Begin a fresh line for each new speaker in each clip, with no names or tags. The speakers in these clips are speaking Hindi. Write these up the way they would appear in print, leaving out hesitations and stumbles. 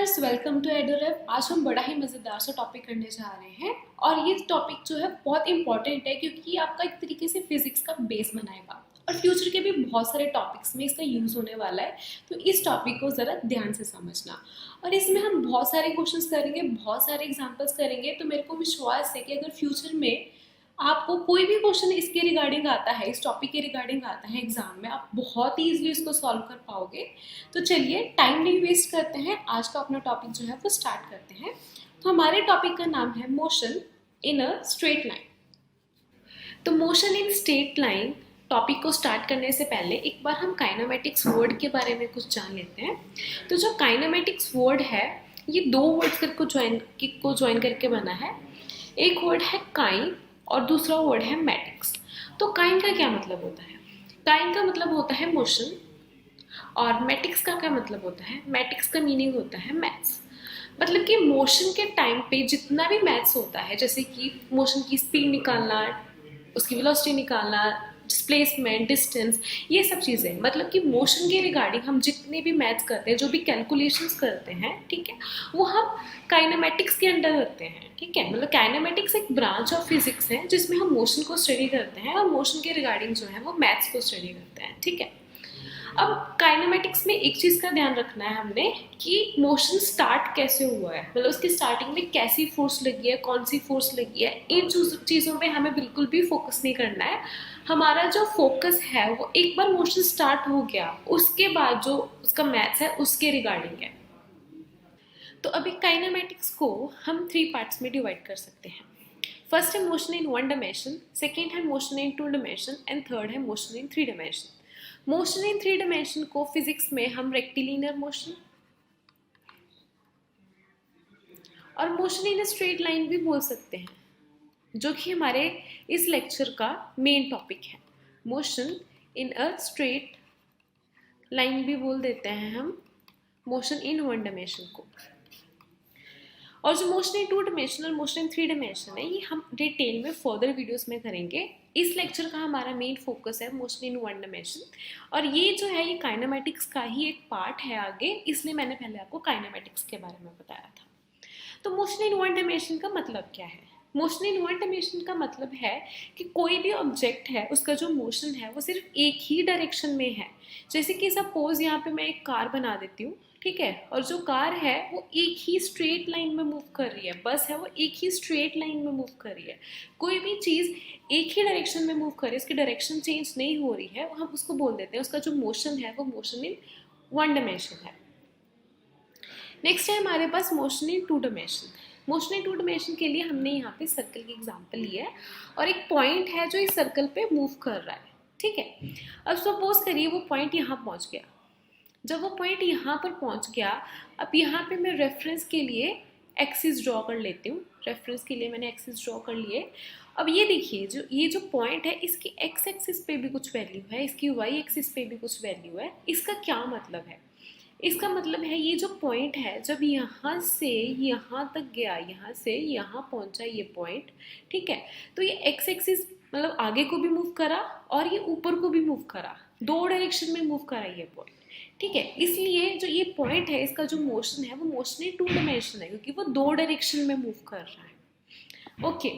Viewers, welcome to एडोरेव। आज हम बड़ा ही मज़ेदार सा टॉपिक करने जा रहे हैं और ये टॉपिक जो है बहुत इंपॉर्टेंट है क्योंकि ये आपका एक तरीके से फिजिक्स का बेस बनाएगा और फ्यूचर के भी बहुत सारे टॉपिक्स में इसका यूज़ होने वाला है। तो इस टॉपिक को ज़रा ध्यान से समझना और इसमें हम बहुत सारे क्वेश्चंस करेंगे, बहुत सारे एग्जाम्पल्स करेंगे। तो मेरे को विश्वास है कि अगर फ्यूचर में आपको कोई भी क्वेश्चन इसके रिगार्डिंग आता है, इस टॉपिक के रिगार्डिंग आता है एग्जाम में, आप बहुत ही ईजिली इसको सॉल्व कर पाओगे। तो चलिए टाइम नहीं वेस्ट करते हैं, आज का अपना टॉपिक जो है वो स्टार्ट करते हैं। तो हमारे टॉपिक का नाम है motion in a straight line. तो motion in straight line topic को स्टार्ट करने से पहले एक बार हम काइनेमेटिक्स वर्ड के बारे में कुछ जान लेते हैं। तो जो काइनेमेटिक्स वर्ड है ये दो वर्ड्स को ज्वाइन करके बना है। एक वर्ड है काइन और दूसरा वर्ड है मैटिक्स। तो काइन का क्या मतलब होता है? काइन का मतलब होता है मोशन और मैटिक्स का क्या मतलब होता है? मैटिक्स का मीनिंग होता है मैथ्स। मतलब कि मोशन के टाइम पे जितना भी मैथ्स होता है, जैसे कि मोशन की स्पीड निकालना, उसकी वेलोसिटी निकालना, डिस्प्लेसमेंट, डिस्टेंस, ये सब चीज़ें, मतलब कि मोशन के रिगार्डिंग हम जितने भी मैथ्स करते हैं, जो भी कैलकुलेशंस करते हैं, ठीक है, वो हम काइनेमेटिक्स के अंडर करते हैं। ठीक है, मतलब काइनेमेटिक्स एक ब्रांच ऑफ फिजिक्स है जिसमें हम मोशन को स्टडी करते हैं और मोशन के रिगार्डिंग जो है वो मैथ्स को स्टडी करते हैं। ठीक है, अब काइनेमेटिक्स में एक चीज़ का ध्यान रखना है हमने कि मोशन स्टार्ट कैसे हुआ है, मतलब उसकी स्टार्टिंग में कैसी फोर्स लगी है, कौन सी फोर्स लगी है, इन चीज़ों पे हमें बिल्कुल भी फोकस नहीं करना है। हमारा जो फोकस है वो एक बार मोशन स्टार्ट हो गया उसके बाद जो उसका मैथ्स है उसके रिगार्डिंग है। तो अभी काइनेमेटिक्स को हम 3 पार्ट्स में डिवाइड कर सकते हैं। फर्स्ट है मोशन इन 1 डायमेंशन, सेकेंड है motion in 2 dimension and third है motion in 3 dimension. Motion in 3 dimension को फिजिक्स में हम रेक्टिलिनियर मोशन और मोशन इन स्ट्रेट लाइन भी बोल सकते हैं, जो कि हमारे इस लेक्चर का मेन टॉपिक है। Motion in a straight line भी बोल देते हैं हम मोशन इन 1 डायमेंशन को। और जो मोशन इन 2 डायमेंशन और मोशन इन 3 डायमेंशन है ये हम डिटेल में फर्दर वीडियोस में करेंगे। इस लेक्चर का हमारा मेन फोकस है मोशन इन 1 डायमेंशन और ये जो है ये काइनेमेटिक्स का ही एक पार्ट है आगे, इसलिए मैंने पहले आपको काइनेमेटिक्स के बारे में बताया था। तो मोशन इन 1 डायमेंशन का मतलब क्या है? मोशन इन 1 डायमेंशन का मतलब है कि कोई भी ऑब्जेक्ट है उसका जो मोशन है वो सिर्फ एक ही डायरेक्शन में है। जैसे कि सपोज यहाँ पे मैं एक कार बना देती हूँ, ठीक है, और जो कार है वो एक ही स्ट्रेट लाइन में मूव कर रही है, बस है वो एक ही स्ट्रेट लाइन में मूव कर रही है। कोई भी चीज़ एक ही डायरेक्शन में मूव कर रही है, उसकी डायरेक्शन चेंज नहीं हो रही है, हम उसको बोल देते हैं उसका जो मोशन है वो मोशन इन 1 डायमेंशन है। नेक्स्ट है हमारे पास motion in 2 dimension. Motion in 2 dimension के लिए हमने यहाँ पे सर्कल की एग्जांपल ली है और एक पॉइंट है जो इस सर्कल पे मूव कर रहा है। ठीक है, अब सपोज करिए वो पॉइंट यहाँ पहुँच गया। जब वो पॉइंट यहाँ पर पहुँच गया, अब यहाँ पे मैं रेफरेंस के लिए एक्सिस ड्रॉ कर लेती हूँ। रेफरेंस के लिए मैंने एक्सिस ड्रॉ कर लिए। अब ये देखिए ये जो पॉइंट है इसकी एक्स एक्सिस पे भी कुछ वैल्यू है, इसकी वाई एक्सिस पे भी कुछ वैल्यू है। इसका क्या मतलब है? इसका मतलब है ये जो पॉइंट है जब यहाँ से यहाँ तक गया, यहाँ से यहाँ पहुँचा ये पॉइंट, ठीक है, तो ये एक्स एक्सिस मतलब आगे को भी मूव करा और ये ऊपर को भी मूव करा, 2 डायरेक्शन में मूव करा ये पॉइंट। ठीक है, इसलिए जो ये पॉइंट है इसका जो मोशन है वो मोशन इन 2 डायमेंशन है क्योंकि वो 2 डायरेक्शन में मूव कर रहा है। ओके,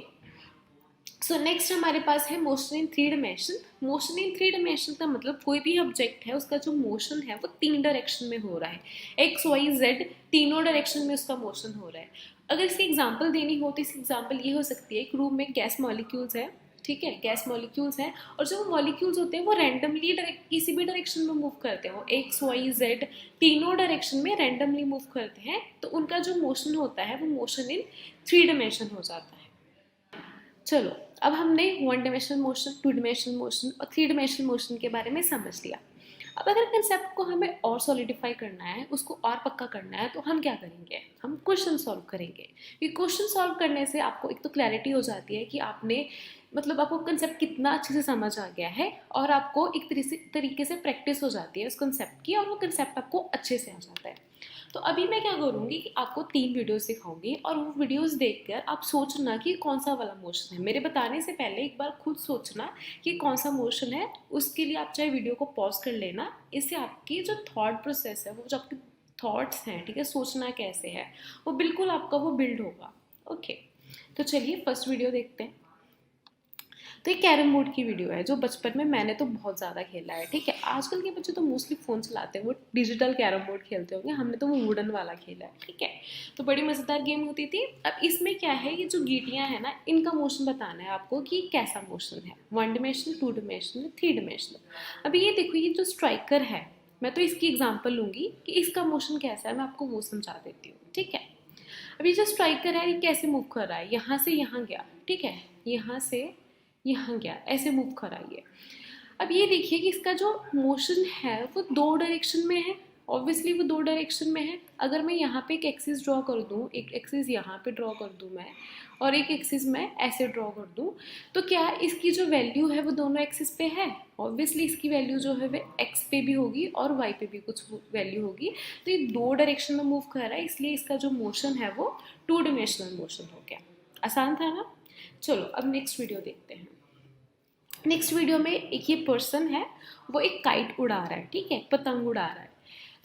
सो नेक्स्ट हमारे पास है motion in 3 dimension. Motion in 3 dimension का मतलब कोई भी ऑब्जेक्ट है उसका जो मोशन है वो 3 डायरेक्शन में हो रहा है, एक्स वाई जेड तीनों डायरेक्शन में उसका मोशन हो रहा है। अगर इसकी एग्जांपल देनी हो तो इसकी एग्जांपल ये हो सकती है, एक रूम में गैस मॉलिक्यूल्स है, ठीक है, गैस मॉलिक्यूल्स हैं और जो मॉलिक्यूल्स होते हैं वो रैंडमली किसी भी डायरेक्शन में मूव करते हैं, वो एक्स वाई जेड तीनों डायरेक्शन में रैंडमली मूव करते हैं, तो उनका जो मोशन होता है वो मोशन इन 3 डायमेंशन हो जाता है। चलो, अब हमने 1 डायमेंशनल मोशन, 2 डायमेंशनल मोशन और 3 डायमेंशनल मोशन के बारे में समझ लिया। अब अगर कंसेप्ट को हमें और सॉलिडिफाई करना है, उसको और पक्का करना है, तो हम क्या करेंगे? हम क्वेश्चन सॉल्व करेंगे। क्योंकि क्वेश्चन सॉल्व करने से आपको एक तो क्लैरिटी हो जाती है कि आपने मतलब आपको कंसेप्ट कितना अच्छे से समझ आ गया है और आपको एक तरीके से प्रैक्टिस हो जाती है उस कंसेप्ट की और वो कंसेप्ट आपको अच्छे से आ जाता है। तो अभी मैं क्या करूँगी कि आपको 3 वीडियोस दिखाऊंगी और वो वीडियोस देखकर आप सोचना कि कौन सा वाला मोशन है। मेरे बताने से पहले एक बार खुद सोचना कि कौन सा मोशन है, उसके लिए आप चाहे वीडियो को पॉज कर लेना। इससे आपकी जो थॉट प्रोसेस है वो जो आपकी थॉट्स हैं, ठीक है, सोचना कैसे है, वो बिल्कुल आपका वो बिल्ड होगा। ओके, तो चलिए फर्स्ट वीडियो देखते हैं। तो ये कैरम बोर्ड की वीडियो है जो बचपन में मैंने तो बहुत ज़्यादा खेला है, ठीक है। आजकल के बच्चे तो मोस्टली फ़ोन चलाते हैं, वो डिजिटल कैरम बोर्ड खेलते होंगे, हमने तो वो वुडन वाला खेला है, ठीक है। तो बड़ी मज़ेदार गेम होती थी। अब इसमें क्या है, ये जो गीटियाँ हैं ना, इनका मोशन बताना है आपको कि कैसा मोशन है, 1 डिमेंशनल, 2 डिमेंशनल, 3 डिमेंशनल। अभी ये देखो, ये जो स्ट्राइकर है, मैं तो इसकी एग्जाम्पल लूँगी कि इसका मोशन कैसा है, मैं आपको वो समझा देती हूँ, ठीक है। अभी जो स्ट्राइकर है ये कैसे मूव कर रहा है, यहाँ से यहाँ गया, ठीक है, यहाँ से यहाँ गया, ऐसे मूव कर रहा है। अब ये देखिए कि इसका जो मोशन है वो 2 डायरेक्शन में है, ऑब्वियसली वो 2 डायरेक्शन में है। अगर मैं यहाँ पे एक एक्सिस ड्रॉ कर दूँ, एक एक्सिस यहाँ पे ड्रॉ कर दूँ मैं, और एक एक्सिस मैं ऐसे ड्रॉ कर दूँ, तो क्या इसकी जो वैल्यू है वो दोनों एक्सिस पे है? ऑब्वियसली इसकी वैल्यू जो है वो एक्स पे भी होगी और वाई पे भी कुछ वैल्यू होगी। तो ये 2 डायरेक्शन में मूव कर रहा है, इसलिए इसका जो मोशन है वो 2 डिमेंशनल मोशन हो गया। आसान था ना। चलो अब नेक्स्ट वीडियो देखते हैं। नेक्स्ट वीडियो में एक ये पर्सन है, वो एक काइट उड़ा रहा है, ठीक है, पतंग उड़ा रहा है।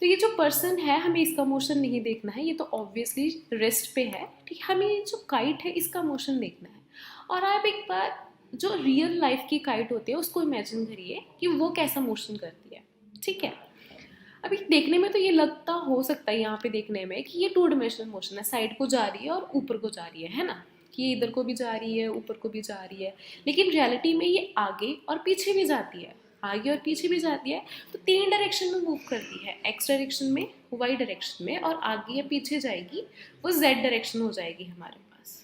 तो ये जो पर्सन है, हमें इसका मोशन नहीं देखना है, ये तो ऑब्वियसली रेस्ट पे है, ठीक है। हमें ये जो काइट है इसका मोशन देखना है। और आप एक बार जो रियल लाइफ की काइट होती है उसको इमेजिन करिए कि वो कैसा मोशन करती है, ठीक है। अभी देखने में तो ये लगता हो सकता है यहाँ पे देखने में कि ये 2 डिमेंशनल मोशन है, साइड को जा रही है और ऊपर को जा रही है ना, कि ये इधर को भी जा रही है, ऊपर को भी जा रही है। लेकिन रियलिटी में ये आगे और पीछे भी जाती है, आगे और पीछे भी जाती है। तो 3 डायरेक्शन में मूव करती है, एक्स डायरेक्शन में, वाई डायरेक्शन में, और आगे या पीछे जाएगी वो जेड डायरेक्शन हो जाएगी हमारे पास।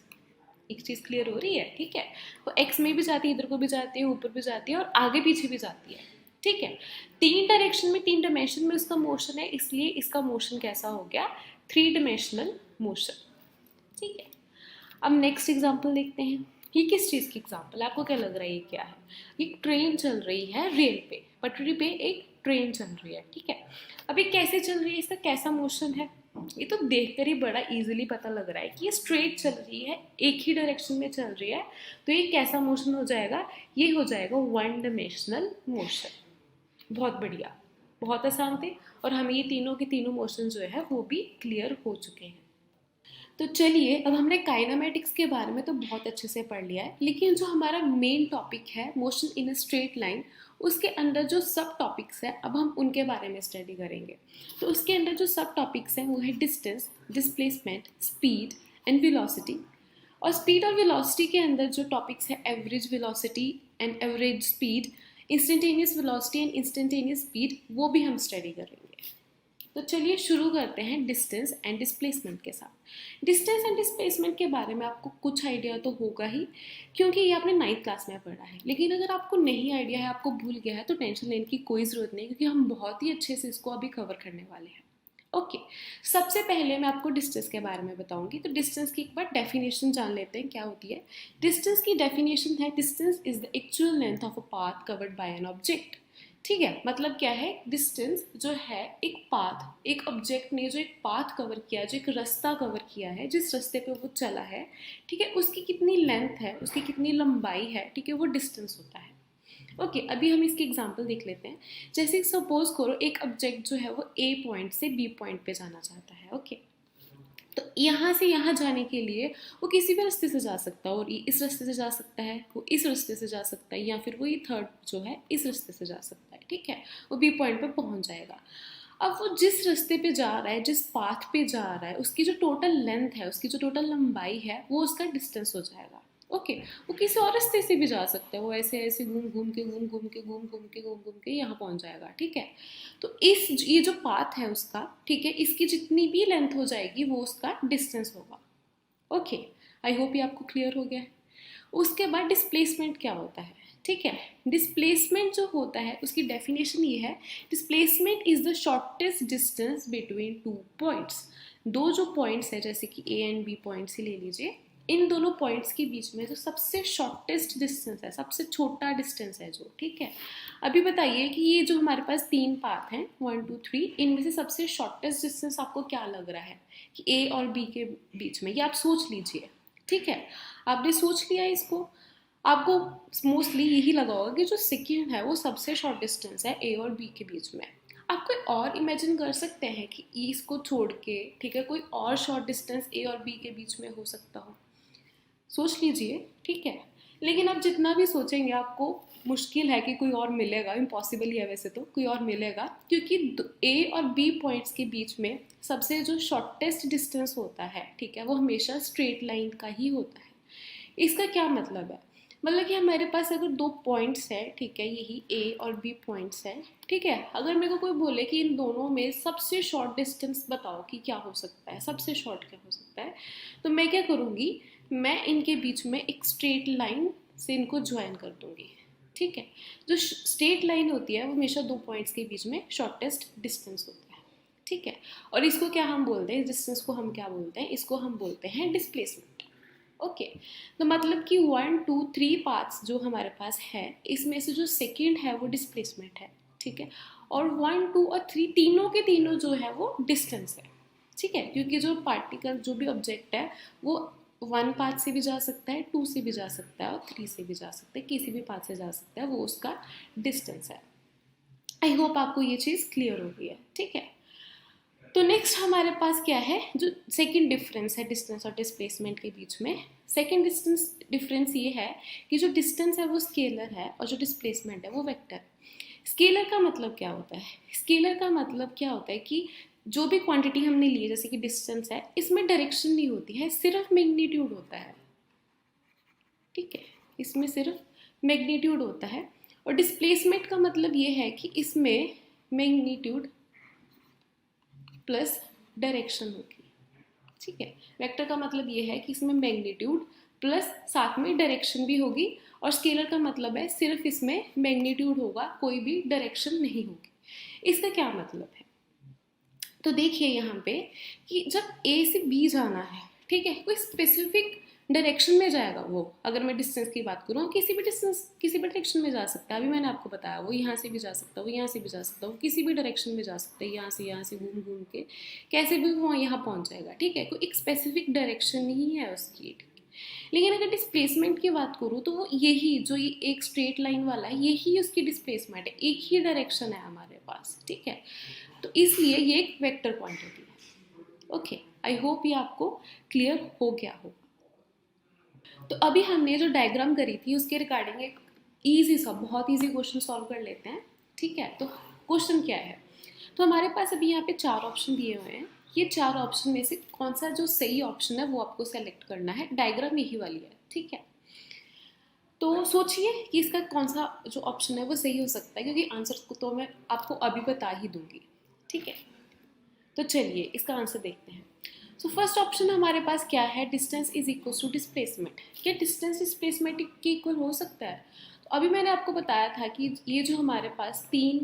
एक चीज़ क्लियर हो रही है, ठीक है। वो एक्स में भी जाती है, इधर को भी जाती है, ऊपर भी जाती है और आगे पीछे भी जाती है, ठीक है। 3 डायरेक्शन में, 3 डायमेंशन में उसका मोशन है, इसलिए इसका मोशन कैसा हो गया, 3 डिमेंशनल मोशन, ठीक है। अब नेक्स्ट एग्जांपल देखते हैं। ये किस चीज़ की एग्जांपल है, आपको क्या लग रहा है ये क्या है? एक ट्रेन चल रही है रेल पे, पटरी पे एक ट्रेन चल रही है, ठीक है। अब ये कैसे चल रही है, इसका कैसा मोशन है? ये तो देखकर ही बड़ा इजीली पता लग रहा है कि ये स्ट्रेट चल रही है, एक ही डायरेक्शन में चल रही है। तो ये कैसा मोशन हो जाएगा, ये हो जाएगा 1 डिमेंशनल मोशन। बहुत बढ़िया, बहुत आसान थे, और हमें ये तीनों के तीनों मोशन जो है वो भी क्लियर हो चुके हैं। तो चलिए, अब हमने काइनेमेटिक्स के बारे में तो बहुत अच्छे से पढ़ लिया है, लेकिन जो हमारा मेन टॉपिक है motion in a straight line, उसके अंदर जो सब टॉपिक्स हैं अब हम उनके बारे में स्टडी करेंगे। तो उसके अंदर जो सब टॉपिक्स हैं वो है distance, displacement, speed and velocity. और स्पीड और वेलोसिटी के अंदर जो टॉपिक्स है average velocity and average speed, instantaneous velocity and instantaneous speed, वो भी हम स्टडी करेंगे। तो चलिए शुरू करते हैं डिस्टेंस एंड डिस्प्लेसमेंट के साथ। डिस्टेंस एंड डिस्प्लेसमेंट के बारे में आपको कुछ आइडिया तो होगा ही, क्योंकि ये आपने 9th क्लास में पढ़ा है। लेकिन अगर आपको नहीं आइडिया है, आपको भूल गया है, तो टेंशन लेने की कोई ज़रूरत नहीं, क्योंकि हम बहुत ही अच्छे से इसको अभी कवर करने वाले हैं। ओके, सबसे पहले मैं आपको डिस्टेंस के बारे में बताऊंगी। तो डिस्टेंस की एक बार डेफिनेशन जान लेते हैं क्या होती है। डिस्टेंस की डेफिनेशन है, distance is the actual length of a path covered by an object. ठीक है, मतलब क्या है, डिस्टेंस जो है एक पाथ, एक ऑब्जेक्ट ने जो एक पाथ कवर किया, जो एक रास्ता कवर किया है, जिस रास्ते पे वो चला है, ठीक है, उसकी कितनी लेंथ है, उसकी कितनी लंबाई है, ठीक है, वो डिस्टेंस होता है। ओके, अभी हम इसकी एग्जांपल देख लेते हैं। जैसे सपोज करो एक ऑब्जेक्ट जो है वो ए पॉइंट से बी पॉइंट पे जाना चाहता है। ओके, तो यहाँ से यहाँ जाने के लिए वो किसी भी रास्ते से जा सकता है, और ये इस रास्ते से जा सकता है, वो इस रास्ते से जा सकता है, या फिर वो ये थर्ड जो है इस रास्ते से जा सकता है, ठीक है, वो बी पॉइंट पे पहुँच जाएगा। अब वो जिस रास्ते पे जा रहा है, जिस पाथ पे जा रहा है, उसकी जो टोटल लेंथ है, उसकी जो टोटल लंबाई है, वो उसका डिस्टेंस हो जाएगा। ओके, वो किसी और रास्ते से भी जा सकता है, वो ऐसे ऐसे घूम घूम के यहाँ पहुँच जाएगा, ठीक है। तो ये जो पाथ है उसका, ठीक है, इसकी जितनी भी लेंथ हो जाएगी वो उसका डिस्टेंस होगा। ओके, आई होप ये आपको क्लियर हो गया है। उसके बाद डिस्प्लेसमेंट क्या होता है, ठीक है। डिस्प्लेसमेंट जो होता है उसकी डेफिनेशन ये है, displacement is the shortest distance between 2 points. दो जो पॉइंट्स है, जैसे कि ए एंड बी पॉइंट्स ही ले लीजिए, इन दोनों पॉइंट्स के बीच में जो सबसे शॉर्टेस्ट डिस्टेंस है, सबसे छोटा डिस्टेंस है जो, ठीक है। अभी बताइए कि ये जो हमारे पास 3 पाथ हैं, 1 2 3, इनमें से सबसे शॉर्टेस्ट डिस्टेंस आपको क्या लग रहा है कि ए और बी के बीच में, ये आप सोच लीजिए, ठीक है। आपने सोच लिया इसको, आपको मोस्टली यही लगा होगा कि जो सेकेंड है वो सबसे शॉर्ट डिस्टेंस है ए और बी के बीच में। आप कोई और इमेजिन कर सकते हैं कि इसको छोड़ के, ठीक है, कोई और शॉर्ट डिस्टेंस ए और बी के बीच में हो सकता हो? सोच लीजिए, ठीक है। लेकिन आप जितना भी सोचेंगे आपको मुश्किल है कि कोई और मिलेगा, इम्पॉसिबल ही है वैसे तो, कोई और मिलेगा, क्योंकि ए और बी पॉइंट्स के बीच में सबसे जो शॉर्टेस्ट डिस्टेंस होता है, ठीक है, वो हमेशा स्ट्रेट लाइन का ही होता है। इसका क्या मतलब है? मतलब कि हमारे पास अगर दो पॉइंट्स है, ठीक है, यही ए और बी पॉइंट्स है, ठीक है, अगर मेरे को कोई बोले कि इन दोनों में सबसे शॉर्ट डिस्टेंस बताओ कि क्या हो सकता है, सबसे शॉर्ट क्या हो सकता है, तो मैं क्या करूँगी, मैं इनके बीच में एक स्ट्रेट लाइन से इनको ज्वाइन कर दूँगी, ठीक है। जो स्ट्रेट लाइन होती है वो हमेशा दो पॉइंट्स के बीच में शॉर्टेस्ट डिस्टेंस होता है, ठीक है। और इसको क्या हम बोलते हैं, डिस्टेंस को हम क्या बोलते हैं, इसको हम बोलते हैं डिस्प्लेसमेंट। ओके, तो मतलब कि 1 2 3 पार्ट्स जो हमारे पास है, इसमें से जो सेकंड है वो डिस्प्लेसमेंट है, ठीक है। और 1 2 और 3 तीनों के तीनों जो है वो डिस्टेंस है, ठीक है, क्योंकि जो पार्टिकल जो भी ऑब्जेक्ट है वो 1 पाथ से भी जा सकता है, 2 से भी जा सकता है और 3 से भी जा सकता है, किसी भी पाथ से जा सकता है, वो उसका डिस्टेंस है। आई होप आपको ये चीज़ क्लियर हो गई है, ठीक है। तो नेक्स्ट हमारे पास क्या है, जो सेकंड डिफरेंस है डिस्टेंस और डिस्प्लेसमेंट के बीच में, सेकंड डिस्टेंस डिफरेंस ये है कि जो डिस्टेंस है वो स्केलर है और जो डिस्प्लेसमेंट है वो वेक्टर। स्केलर का मतलब क्या होता है, स्केलर का मतलब क्या होता है कि जो भी क्वांटिटी हमने ली है, जैसे कि डिस्टेंस है, इसमें डायरेक्शन नहीं होती है, सिर्फ मैग्नीट्यूड होता है, ठीक है, इसमें सिर्फ मैग्नीट्यूड होता है। और डिस्प्लेसमेंट का मतलब ये है कि इसमें मैग्नीट्यूड प्लस डायरेक्शन होगी, ठीक है। वेक्टर का मतलब ये है कि इसमें मैग्नीट्यूड प्लस साथ में डायरेक्शन भी होगी, और स्केलर का मतलब है सिर्फ इसमें मैग्नीट्यूड होगा, कोई भी डायरेक्शन नहीं होगी। इसका क्या मतलब है, तो देखिए यहाँ पे कि जब ए से बी जाना है, ठीक है, कोई स्पेसिफिक डायरेक्शन में जाएगा वो, अगर मैं डिस्टेंस की बात करूँ, किसी भी डिस्टेंस किसी भी डायरेक्शन में जा सकता है, अभी मैंने आपको बताया वो यहाँ से भी जा सकता है, वो यहाँ से भी जा सकता है, वो किसी भी डायरेक्शन में जा सकता है, यहाँ से घूम घूम के कैसे भी वो यहाँ पहुँच जाएगा, ठीक है, कोई एक स्पेसिफिक डायरेक्शन नहीं है उसकी, ठीक है। लेकिन अगर डिस्प्लेसमेंट की बात करूँ तो वो यही जो ये एक स्ट्रेट लाइन वाला है, यही उसकी डिस्प्लेसमेंट है, एक ही डायरेक्शन है हमारे पास, ठीक है। तो इसलिए ये एक वेक्टर क्वांटिटी है। ओके, आई होप ये आपको क्लियर हो गया हो। तो अभी हमने जो डायग्राम करी थी उसके रिगार्डिंग एक ईजी सा, बहुत ईजी क्वेश्चन सॉल्व कर लेते हैं, ठीक है। तो क्वेश्चन क्या है, तो हमारे पास अभी यहाँ पे 4 ऑप्शन दिए हुए हैं, ये 4 ऑप्शन में से कौन सा जो सही ऑप्शन है वो आपको सेलेक्ट करना है, डायग्राम यही वाली है, ठीक है। तो सोचिए कि इसका कौन सा जो ऑप्शन है वो सही हो सकता है, क्योंकि आंसर को तो मैं आपको अभी बता ही दूंगी, ठीक है। तो चलिए इसका आंसर देखते हैं। सो फर्स्ट ऑप्शन हमारे पास क्या है, distance is equal to displacement. क्या डिस्टेंस डिस्प्लेसमेंट के इक्वल हो सकता है? तो अभी मैंने आपको बताया था कि ये जो हमारे पास 3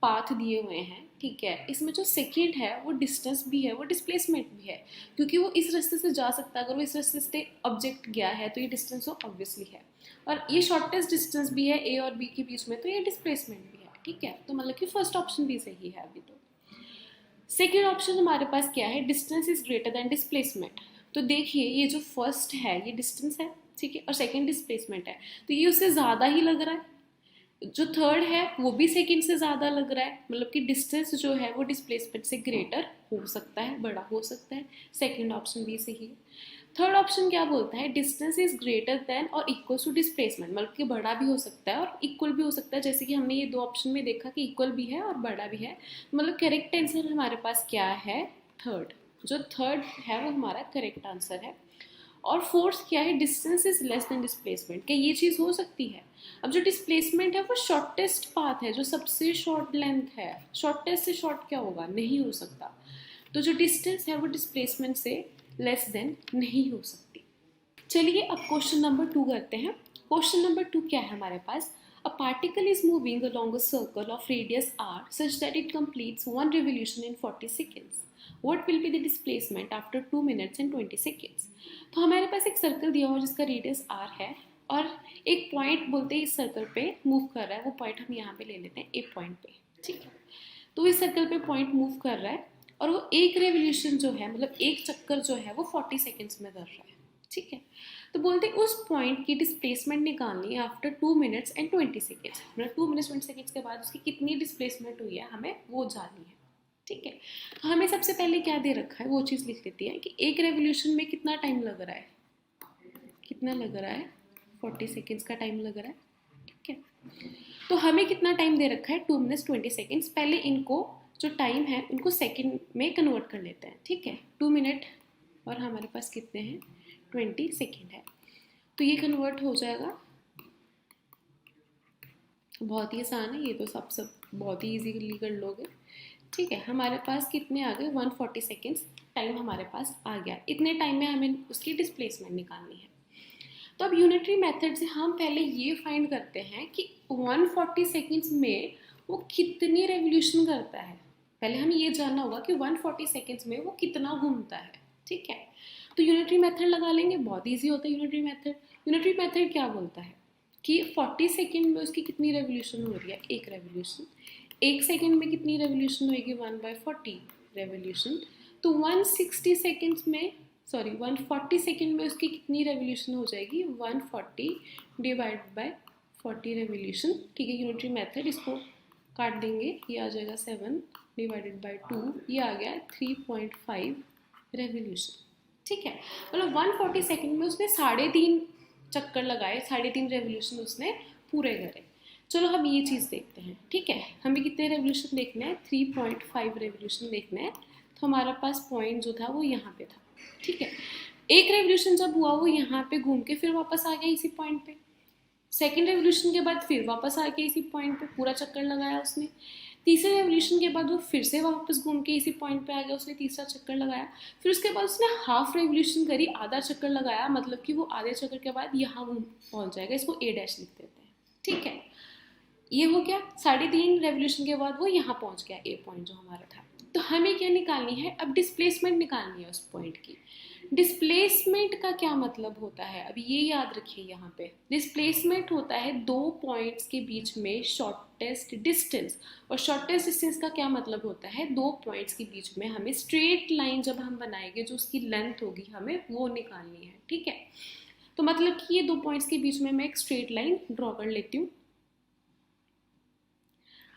पाथ दिए हुए हैं, ठीक है, इसमें जो सेकेंड है वो डिस्टेंस भी है, वो डिस्प्लेसमेंट भी है, क्योंकि वो इस रास्ते से जा सकता है, अगर वो इस रास्ते से ऑब्जेक्ट गया है तो ये डिस्टेंस तो ऑब्वियसली है, और ये शॉर्टेस्ट डिस्टेंस भी है ए और बी के बीच में, तो ये डिस्प्लेसमेंट भी है, ठीक है। तो मतलब कि फर्स्ट ऑप्शन भी सही है अभी तो। सेकेंड ऑप्शन हमारे पास क्या है, distance is greater than displacement. तो देखिए ये जो फर्स्ट है ये डिस्टेंस है, ठीक है, और सेकेंड डिस्प्लेसमेंट है, तो ये उससे ज़्यादा ही लग रहा है। जो थर्ड है वो भी सेकेंड से ज़्यादा लग रहा है, मतलब कि डिस्टेंस जो है वो डिस्प्लेसमेंट से ग्रेटर हो सकता है, बड़ा हो सकता है, सेकेंड ऑप्शन भी सही है। थर्ड ऑप्शन क्या बोलता है, डिस्टेंस इज ग्रेटर देन और इक्वल टू डिस्प्लेसमेंट, मतलब कि बड़ा भी हो सकता है और इक्वल भी हो सकता है, जैसे कि हमने ये 2 ऑप्शन में देखा कि इक्वल भी है और बड़ा भी है, मतलब करेक्ट आंसर हमारे पास क्या है, थर्ड। जो थर्ड है वो हमारा करेक्ट आंसर है। और फोर्थ क्या है, distance is less than displacement. क्या ये चीज़ हो सकती है? अब जो डिस्प्लेसमेंट है वो शॉर्टेस्ट पाथ है, जो सबसे शॉर्ट लेंथ है, शॉर्टेस्ट से शॉर्ट क्या होगा, नहीं हो सकता। तो जो डिस्टेंस है वो डिस्प्लेसमेंट से लेस देन नहीं हो सकती। चलिए अब क्वेश्चन नंबर 2 करते हैं। क्वेश्चन नंबर 2 क्या है हमारे पास, a particle is moving along a circle of radius r such that it completes one revolution in 40 seconds. What will be the displacement after 2 minutes and 20 seconds? तो हमारे पास एक सर्कल दिया हुआ जिसका रेडियस r है, और एक पॉइंट बोलते हैं इस सर्कल पे मूव कर रहा है, वो पॉइंट हम यहाँ पे ले लेते हैं ए पॉइंट पे, ठीक है। तो इस सर्कल पे पॉइंट मूव कर रहा है और वो एक रेवोल्यूशन जो है, मतलब एक चक्कर जो है वो 40 सेकेंड्स में कर रहा है, ठीक है। तो बोलते हैं उस पॉइंट की डिस्प्लेसमेंट निकालनी है आफ्टर 2 मिनट्स एंड 20 सेकेंड्स, मतलब 2 मिनट्स 20 सेकेंड्स के बाद उसकी कितनी डिस्प्लेसमेंट हुई है हमें वो जाननी है। ठीक है, तो हमें सबसे पहले क्या दे रखा है वो चीज़ लिख लेती है कि एक रेवोल्यूशन में कितना टाइम लग रहा है, कितना लग रहा है 40 सेकेंड्स का टाइम लग रहा है। ठीक है, तो हमें कितना टाइम दे रखा है 2 मिनट्स 20 सेकेंड्स। पहले इनको जो टाइम है उनको सेकेंड में कन्वर्ट कर लेते हैं। ठीक है, 2 मिनट और हमारे पास कितने हैं 20 सेकेंड है, तो ये कन्वर्ट हो जाएगा, बहुत ही आसान है ये तो, सब बहुत ही ईजीली कर लोगे। ठीक है, हमारे पास कितने आ गए 140 सेकेंड्स टाइम हमारे पास आ गया। इतने टाइम में हमें उसकी डिस्प्लेसमेंट निकालनी है। तो अब यूनिटरी मेथड से हम पहले ये फाइंड करते हैं कि 140 सेकेंड्स में वो कितनी रेवोल्यूशन करता है। पहले हमें ये जानना होगा कि 140 सेकेंड्स में वो कितना घूमता है। ठीक है, तो यूनिटरी मेथड लगा लेंगे, बहुत ईजी होता है यूनिटरी मेथड। यूनिटरी मेथड क्या बोलता है कि 40 सेकेंड में उसकी कितनी रेवोल्यूशन हो रही है, एक रेवोल्यूशन। एक सेकेंड में कितनी रेवोल्यूशन होगी 1/40 रेवोल्यूशन। तो 160 सेकेंड्स में, सॉरी 140 सेकेंड में उसकी कितनी रेवोल्यूशन हो जाएगी 140 डिवाइड बाय 40 रेवोल्यूशन। ठीक है, यूनिटरी मेथड, इसको काट देंगे, ये आ जाएगा 7 डिवाइडेड बाय 2, ये आ गया 3.5 रेवोल्यूशन। ठीक है, मतलब 140 सेकेंड में उसने 3.5 चक्कर लगाए, 3.5 रेवोल्यूशन उसने पूरे करे। चलो हम ये चीज़ देखते हैं। ठीक है, हमें कितने रेवोल्यूशन देखना है 3.5 रेवोल्यूशन देखना है। तो हमारा पास पॉइंट जो था वो यहाँ पे था। ठीक है, एक रेवोल्यूशन जब हुआ वो यहाँ पे घूम के फिर वापस आ गया इसी पॉइंट पे। सेकेंड रेवोल्यूशन के बाद फिर वापस आ गया इसी पॉइंट पे, पूरा चक्कर लगाया उसने। तीसरे रेवोल्यूशन के बाद वो फिर से वापस घूम के इसी पॉइंट पे आ गया, उसने तीसरा चक्कर लगाया। फिर उसके बाद उसने हाफ रेवोल्यूशन करी, आधा चक्कर लगाया, मतलब कि वो आधे चक्कर के बाद यहाँ घूम पहुँच जाएगा। इसको A' लिख देते हैं। ठीक है, ये हो गया 3.5 रेवोल्यूशन के बाद वो यहाँ पहुँच गया, A पॉइंट जो हमारा था। तो हमें क्या निकालनी है अब, डिस्प्लेसमेंट निकालनी है उस पॉइंट की। डिस्प्लेसमेंट का क्या मतलब होता है, अब ये याद रखिए यहाँ पे। डिस्प्लेसमेंट होता है दो पॉइंट्स के बीच में शॉर्टेस्ट डिस्टेंस, और शॉर्टेस्ट डिस्टेंस का क्या मतलब होता है, दो पॉइंट्स के बीच में हमें स्ट्रेट लाइन जब हम बनाएंगे जो उसकी लेंथ होगी हमें वो निकालनी है। ठीक है, तो मतलब कि ये दो पॉइंट्स के बीच में मैं एक स्ट्रेट लाइन ड्रॉ कर लेती हूँ।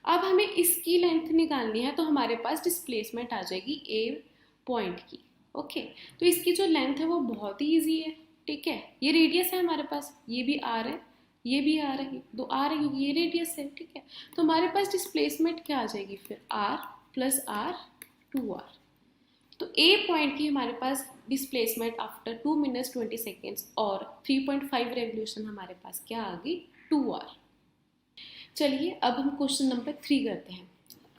अब हमें इसकी लेंथ निकालनी है, तो हमारे पास डिस्प्लेसमेंट आ जाएगी A पॉइंट की। ओके, तो इसकी जो लेंथ है वो बहुत ही ईजी है। ठीक है, ये रेडियस है हमारे पास, ये भी R है, ये भी R है, दो R है क्योंकि ये रेडियस है। ठीक है, तो हमारे पास डिस्प्लेसमेंट क्या आ जाएगी फिर R प्लस R 2R। तो A पॉइंट की हमारे पास डिस्प्लेसमेंट आफ्टर 2 मिनट्स 20 सेकेंड्स और 3.5 रेवोल्यूशन हमारे पास क्या आ गई 2R। चलिए अब हम क्वेश्चन नंबर 3 करते हैं।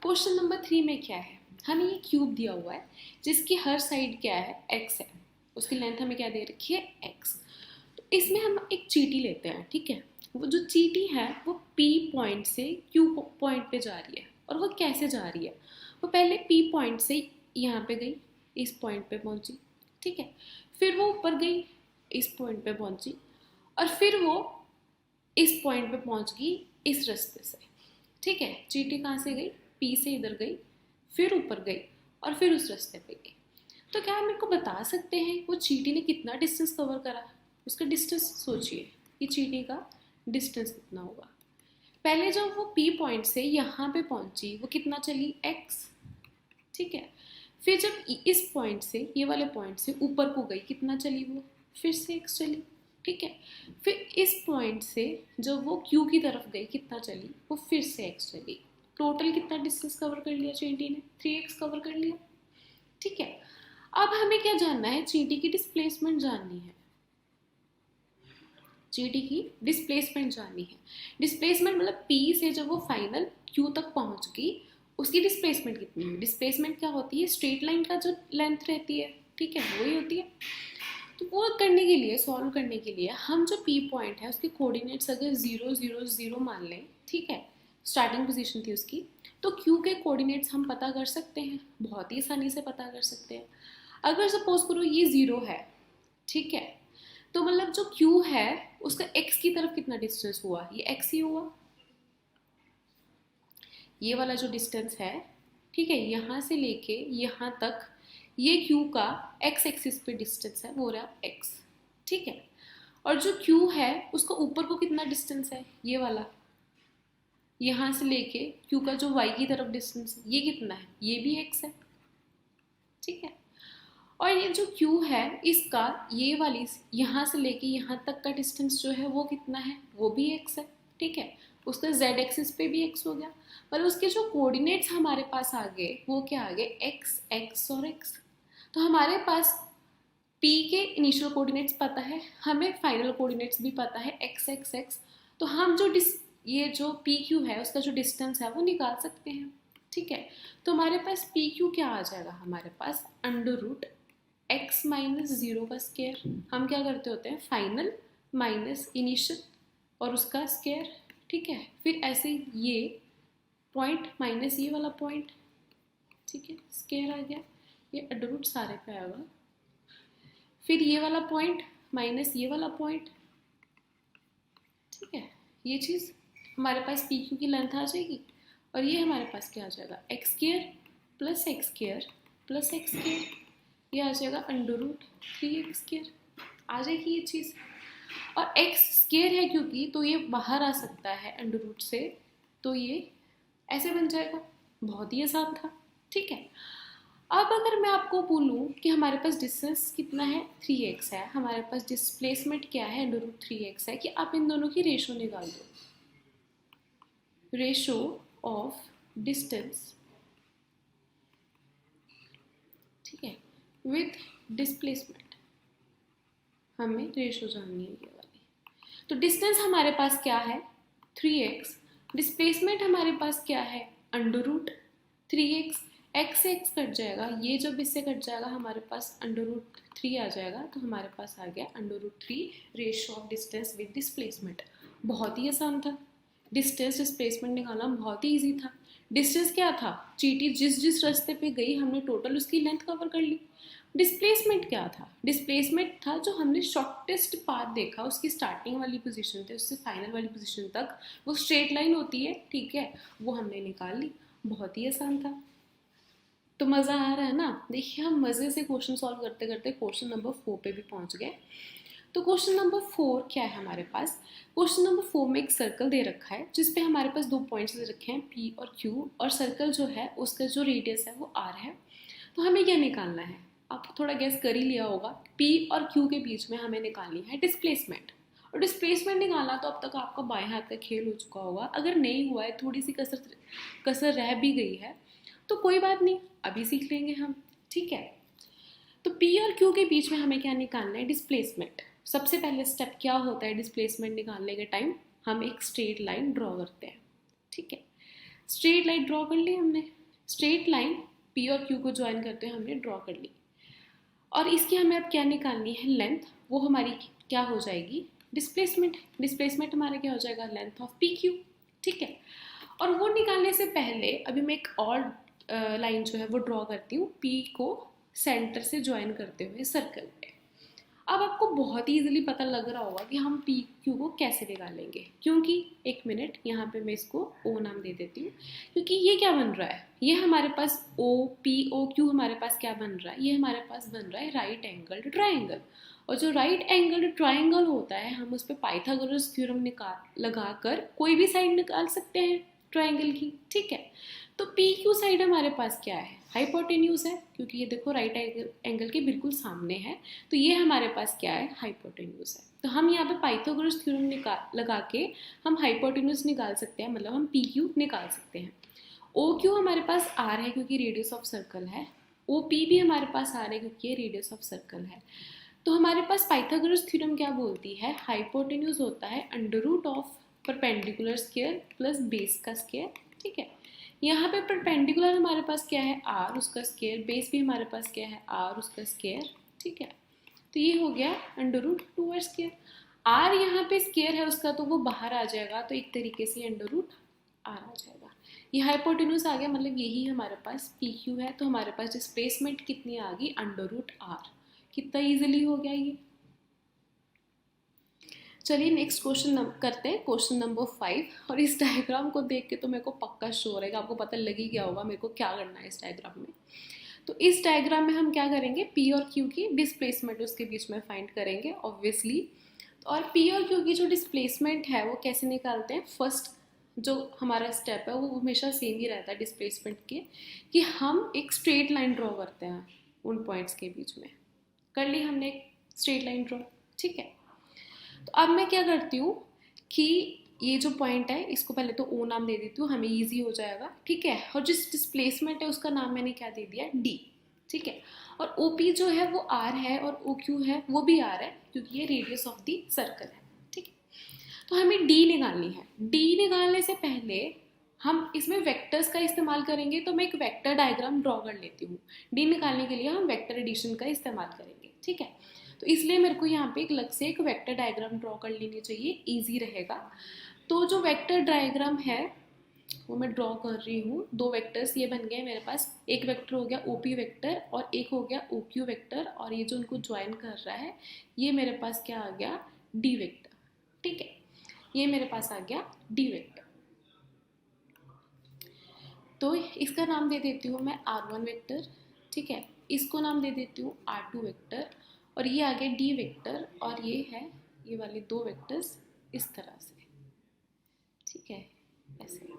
क्वेश्चन नंबर 3 में क्या है, हमें ये क्यूब दिया हुआ है जिसकी हर साइड क्या है x है, उसकी लेंथ हमें क्या दे रखी है x। तो इसमें हम एक चीटी लेते हैं। ठीक है, वो जो चीटी है वो P पॉइंट से Q पॉइंट पे जा रही है, और वो कैसे जा रही है, वो पहले P पॉइंट से यहाँ पे गई, इस पॉइंट पे पहुँची। ठीक है, फिर वो ऊपर गई, इस पॉइंट पे पहुँची, और फिर वो इस पॉइंट पे पहुँच गई इस रास्ते से। ठीक है, चीटी कहाँ से गई, P से इधर गई, फिर ऊपर गई और फिर उस रास्ते पे गई। तो क्या मेरे को बता सकते हैं वो चीटी ने कितना डिस्टेंस कवर करा, उसका डिस्टेंस सोचिए कि चीटी का डिस्टेंस कितना होगा। पहले जब वो P पॉइंट से यहाँ पे पहुँची वो कितना चली x। ठीक है, फिर जब इस पॉइंट से, ये वाले पॉइंट से ऊपर को गई कितना चली वो, फिर से x चली। ठीक है, फिर इस पॉइंट से जब वो Q की तरफ गई कितना चली, वो फिर से x चली। टोटल कितना डिस्टेंस कवर कर लिया चींटी ने, 3x कवर कर लिया। ठीक है, अब हमें क्या जानना है, चींटी की डिस्प्लेसमेंट जाननी है। चींटी की डिस्प्लेसमेंट जाननी है। डिस्प्लेसमेंट मतलब P से जब वो फाइनल Q तक पहुंच गई उसकी डिस्प्लेसमेंट कितनी है। डिस्प्लेसमेंट क्या होती है, स्ट्रेट लाइन का जो लेंथ रहती है। ठीक है, वही होती है। तो वो करने के लिए, सॉल्व करने के लिए हम जो P पॉइंट है उसके कोऑर्डिनेट्स अगर 0 0 0 मान लें, ठीक है, स्टार्टिंग पोजीशन थी उसकी, तो Q के कोऑर्डिनेट्स हम पता कर सकते हैं, बहुत ही आसानी से पता कर सकते हैं। अगर सपोज करो ये 0 है, ठीक है, तो मतलब जो Q है उसका x की तरफ कितना डिस्टेंस हुआ, ये x ही हुआ। ये वाला जो डिस्टेंस है, ठीक है, यहाँ से लेके यहाँ तक ये Q का x एक्सिस पे डिस्टेंस है, वो रहा x। ठीक है। और जो Q है उसका ऊपर को कितना डिस्टेंस है, ये वाला, यहाँ से लेके Q का जो Y की तरफ डिस्टेंस है ये कितना है, ये भी x है, ठीक है। और ये जो Q है इसका ये वाली यहाँ से लेके यहाँ तक का डिस्टेंस जो है वो कितना है, वो भी x है, ठीक है। उसका z एक्सिस पे भी x हो गया, पर उसके जो कोऑर्डिनेट्स हमारे पास आ गए वो क्या आ गए, x, x और x। तो हमारे पास P के इनिशियल कोऑर्डिनेट्स पता है, हमें फाइनल कोऑर्डिनेट्स भी पता है x, x, x। तो हम जो ये जो PQ है उसका जो डिस्टेंस है वो निकाल सकते हैं, ठीक है। तो हमारे पास PQ क्या आ जाएगा, हमारे पास अंडर रूट x माइनस 0 का स्क्वायर। हम क्या करते होते हैं, फाइनल माइनस इनिशियल और उसका स्क्वायर, ठीक है। फिर ऐसे ये पॉइंट माइनस ये वाला पॉइंट, ठीक है, स्क्वायर आ गया, ये अंडर रूट सारे पे आएगा। फिर ये वाला पॉइंट माइनस ये वाला पॉइंट, ठीक है। ये चीज़ हमारे पास पी क्यू की लेंथ आ जाएगी और ये हमारे पास क्या आ जाएगा, x square plus x square plus x square, ये आ जाएगा अंडर रूट 3x स्क्वायर, आ जाएगी ये चीज़। और एक्स स्क्वायर है क्योंकि, तो ये बाहर आ सकता है अंडर रूट से, तो ये ऐसे बन जाएगा, बहुत ही आसान था, ठीक है। अब अगर मैं आपको बोलूँ कि हमारे पास डिस्टेंस कितना है, 3x है, हमारे पास डिस्प्लेसमेंट क्या है, अंडर रूट 3x है, कि आप इन दोनों की रेशो निकाल दो, रेशो ऑफ डिस्टेंस, ठीक है, विथ डिस्प्लेसमेंट, हमें रेशो जाननी है ये वाली। तो डिस्टेंस हमारे पास क्या है, 3x, डिस्प्लेसमेंट हमारे पास क्या है, अंडर रूट 3x, x से x कट जाएगा, ये जब इससे कट जाएगा हमारे पास अंडर रूट 3 आ जाएगा, तो हमारे पास आ गया under root 3 ratio of distance with displacement. बहुत ही आसान था, डिस्टेंस डिस्प्लेसमेंट निकालना बहुत ही ईजी था। डिस्टेंस क्या था, चींटी जिस जिस रास्ते पे गई हमने टोटल उसकी लेंथ कवर कर ली। डिस्प्लेसमेंट क्या था, डिस्प्लेसमेंट था जो हमने शॉर्टेस्ट पाथ देखा, उसकी स्टार्टिंग वाली पोजीशन से उससे फाइनल वाली पोजीशन तक वो स्ट्रेट लाइन होती है, ठीक है, वो हमने निकाल ली। बहुत ही आसान था। तो मज़ा आ रहा है ना। देखिए हम मज़े से क्वेश्चन सॉल्व करते करते क्वेश्चन नंबर 4 पे भी पहुंच गए। तो क्वेश्चन नंबर 4 क्या है हमारे पास, क्वेश्चन नंबर 4 में एक सर्कल दे रखा है जिसपे हमारे पास 2 पॉइंट्स दे रखे हैं P और Q, और सर्कल जो है उसका जो रेडियस है वो R है। तो हमें क्या निकालना है, आप थोड़ा गैस कर ही लिया होगा, P और Q के बीच में हमें निकालनी है डिस्प्लेसमेंट। और डिस्प्लेसमेंट निकालना तो अब तक आपका बाएं हाथ का खेल हो चुका होगा, अगर नहीं हुआ है, थोड़ी सी कसर रह भी गई है तो कोई बात नहीं, अभी सीख लेंगे हम, ठीक है। तो P और Q के बीच में हमें क्या निकालना है, डिस्प्लेसमेंट। सबसे पहले स्टेप क्या होता है डिस्प्लेसमेंट निकालने के टाइम, हम एक स्ट्रेट लाइन ड्रॉ करते हैं, ठीक है। स्ट्रेट लाइन ड्रॉ कर ली हमने, स्ट्रेट लाइन P और Q को ज्वाइन करते हुए हमने ड्रॉ कर ली, और इसकी हमें अब क्या निकालनी है, लेंथ, वो हमारी क्या हो जाएगी, डिस्प्लेसमेंट। डिस्प्लेसमेंट हमारा क्या हो जाएगा, लेंथ ऑफ PQ, ठीक है। और वो निकालने से पहले अभी मैं एक और लाइन जो है वो ड्रॉ करती हूँ, P को सेंटर से ज्वाइन करते हुए सर्कल पे। अब आपको बहुत ही ईजिली पता लग रहा होगा कि हम PQ को कैसे निकालेंगे, क्योंकि एक मिनट यहाँ पे मैं इसको O नाम दे देती हूँ, क्योंकि ये क्या बन रहा है, ये हमारे पास OPOQ हमारे पास क्या बन रहा है, ये हमारे पास बन रहा है राइट एंगल्ड ट्राइंगल। और जो राइट एंगल्ड ट्राइंगल होता है हम उस पर पाइथागोरस थ्योरम लगा कर कोई भी साइड निकाल सकते हैं ट्राइंगल की, ठीक है। तो PQ साइड हमारे पास क्या है, हाइपोटेन्यूज है, क्योंकि ये देखो राइट एंगल के बिल्कुल सामने है, तो ये हमारे पास क्या है, हाइपोटेन्यूज है। तो हम यहाँ पे पाइथागोरस थ्योरम लगा के हम हाइपोटेन्यूज निकाल सकते हैं, मतलब हम PQ निकाल सकते हैं। OQ हमारे पास R है क्योंकि रेडियस ऑफ सर्कल है, OP भी हमारे पास R है क्योंकि ये रेडियस ऑफ सर्कल है। तो हमारे पास पाइथागोरस थ्योरम क्या बोलती है, हाइपोटेन्यूज होता है under root of perpendicular square plus base का स्क्वायर, ठीक है। यहाँ पे परपेंडिकुलर हमारे पास क्या है, R उसका स्क्वायर, बेस भी हमारे पास क्या है, R उसका स्क्वायर, ठीक है। तो ये हो गया under root 2R square. R यहाँ पे स्क्वायर है उसका, तो वो बाहर आ जाएगा, तो एक तरीके से अंडर रूट R आ जाएगा। ये हाइपोटेन्यूज आ गया, मतलब यही हमारे पास PQ है। तो हमारे पास डिस्प्लेसमेंट कितनी आ गई, अंडर रूट R। कितना ईजिली हो गया ये। चलिए नेक्स्ट क्वेश्चन करते हैं, क्वेश्चन नंबर 5। और इस डायग्राम को देख के तो मेरे को पक्का श्योर है कि आपको पता लग ही गया होगा मेरे को क्या करना है इस डायग्राम में। तो इस डायग्राम में हम क्या करेंगे, पी और क्यू की डिस्प्लेसमेंट उसके बीच में फाइंड करेंगे ऑब्वियसली। और पी और क्यू की जो डिस्प्लेसमेंट है वो कैसे निकालते हैं, फर्स्ट जो हमारा स्टेप है वो हमेशा सेम ही रहता है डिस्प्लेसमेंट के, कि हम एक स्ट्रेट लाइन ड्रॉ करते हैं उन पॉइंट्स के बीच में। कर ली हमने एक स्ट्रेट लाइन ड्रॉ, ठीक है। तो अब मैं क्या करती हूँ कि ये जो पॉइंट है इसको पहले तो ओ नाम दे देती हूँ, हमें इजी हो जाएगा, ठीक है। और जिस डिस्प्लेसमेंट है उसका नाम मैंने क्या दे दिया, डी, ठीक है। और ओ पी जो है वो आर है और ओ क्यू है वो भी आर है, क्योंकि ये रेडियस ऑफ द सर्कल है, ठीक है। तो हमें डी निकालनी है। डी निकालने से पहले हम इसमें वेक्टर्स का इस्तेमाल करेंगे, तो मैं एक वेक्टर डायग्राम ड्रॉ कर लेती हूँ। डी निकालने के लिए हम वेक्टर एडिशन का इस्तेमाल करेंगे, ठीक है। तो इसलिए मेरे को यहाँ पे एक अलग से एक वेक्टर डायग्राम ड्रॉ कर लेनी चाहिए, ईजी रहेगा। तो जो वेक्टर डायग्राम है वो मैं ड्रॉ कर रही हूँ। दो वेक्टर्स ये बन गए मेरे पास, एक वेक्टर हो गया OP वेक्टर और एक हो गया OQ वेक्टर, और ये जो उनको ज्वाइन कर रहा है ये मेरे पास क्या आ गया, D वेक्टर, ठीक है। ये मेरे पास आ गया D वेक्टर। तो इसका नाम दे देती हूँ मैं R1 वेक्टर, ठीक है। इसको नाम दे देती हूँ R2 वेक्टर, और ये आ गया D वेक्टर, और ये है ये वाले दो वेक्टर्स इस तरह से, ठीक है, ऐसे।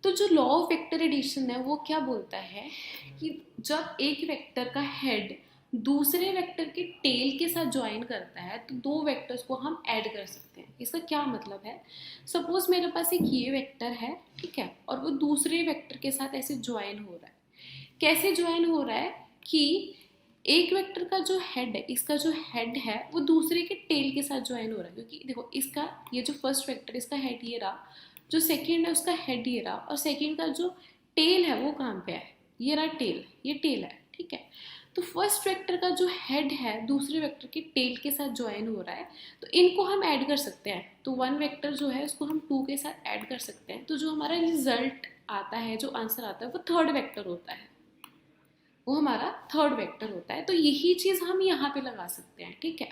तो जो लॉ ऑफ वेक्टर एडिशन है वो क्या बोलता है कि जब एक वेक्टर का हेड दूसरे वेक्टर के टेल के साथ ज्वाइन करता है तो दो वेक्टर्स को हम ऐड कर सकते हैं। इसका क्या मतलब है, सपोज मेरे पास एक ये वेक्टर है, ठीक है, और वो दूसरे वेक्टर के साथ ऐसे ज्वाइन हो रहा है। कैसे ज्वाइन हो रहा है कि एक वेक्टर का जो हेड है, इसका जो हेड है वो दूसरे के टेल के साथ ज्वाइन हो रहा है, क्योंकि देखो इसका ये जो फर्स्ट वेक्टर इसका हेड ये रहा, जो सेकेंड है उसका हेड ये रहा, और सेकेंड का जो टेल है वो कहाँ पे है, ये रहा टेल, ये टेल है, ठीक है। तो फर्स्ट वेक्टर का जो हेड है दूसरे वेक्टर के टेल के साथ ज्वाइन हो रहा है, तो इनको हम ऐड कर सकते हैं। तो वन वेक्टर जो है उसको हम टू के साथ ऐड कर सकते हैं, तो जो हमारा रिजल्ट आता है, जो आंसर आता है वो थर्ड वेक्टर होता है, वो हमारा थर्ड वेक्टर होता है। तो यही चीज़ हम यहाँ पे लगा सकते हैं, ठीक है।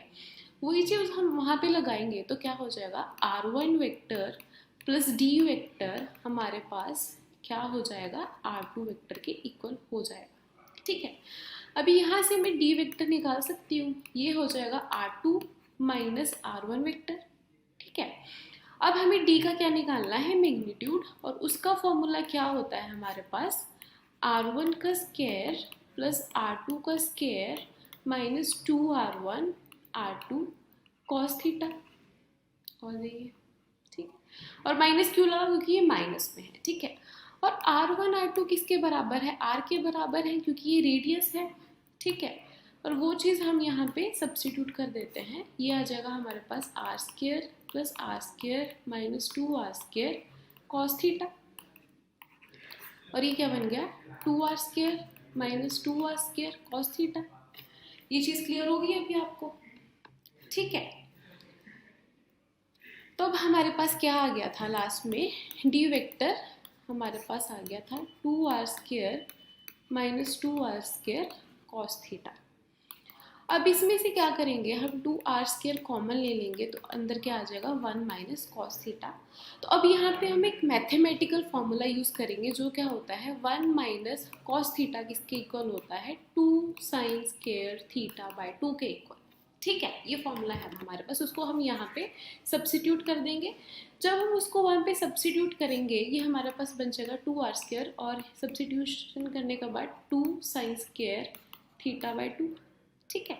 वही चीज़ हम वहाँ पे लगाएंगे तो क्या हो जाएगा, R1 vector plus D vector हमारे पास क्या हो जाएगा, R2 वेक्टर के इक्वल हो जाएगा, ठीक है। अभी यहाँ से मैं D वेक्टर निकाल सकती हूँ, ये हो जाएगा R2 माइनस R1 वेक्टर, ठीक है। अब हमें D का क्या निकालना है, मैग्नीट्यूड, और उसका फॉर्मूला क्या होता है हमारे पास, R1 का स्क्वायर प्लस R2 का square minus 2R1 R2 cos theta, और ये ठीक है, और माइनस क्यों लगा, क्योंकि ये माइनस में है, ठीक है। और R1 R2 किसके बराबर है, R के बराबर है, क्योंकि ये रेडियस है, ठीक है। और वो चीज़ हम यहाँ पे सब्स्टिट्यूट कर देते हैं, ये आ जाएगा हमारे पास R square plus R square minus 2R square cos theta, और ये क्या बन गया 2R square minus 2R square cos theta. ये चीज़ क्लियर होगी अभी आपको, ठीक है। तो अब हमारे पास क्या आ गया था लास्ट में, D वेक्टर हमारे पास आ गया था 2R square minus 2R square cos theta. अब इसमें से क्या करेंगे हम, 2R स्क्वायर कॉमन ले लेंगे तो अंदर क्या आ जाएगा 1 माइनस कॉस थीटा। तो अब यहाँ पे हम एक मैथमेटिकल फॉर्मूला यूज़ करेंगे, जो क्या होता है 1 माइनस कॉस थीटा किसके इक्वल होता है, 2 साइन स्क्वायर थीटा बाय 2 के इक्वल, ठीक है। ये फॉर्मूला है हमारे पास, उसको हम यहाँ पे सब्स्टिट्यूट कर देंगे। जब हम उसको वहाँ पे सब्स्टिट्यूट करेंगे ये हमारे पास बन जाएगा 2R स्क्वायर, और सब्स्टिट्यूशन करने के बाद 2 साइन स्क्वायर थीटा बाय 2, ठीक है।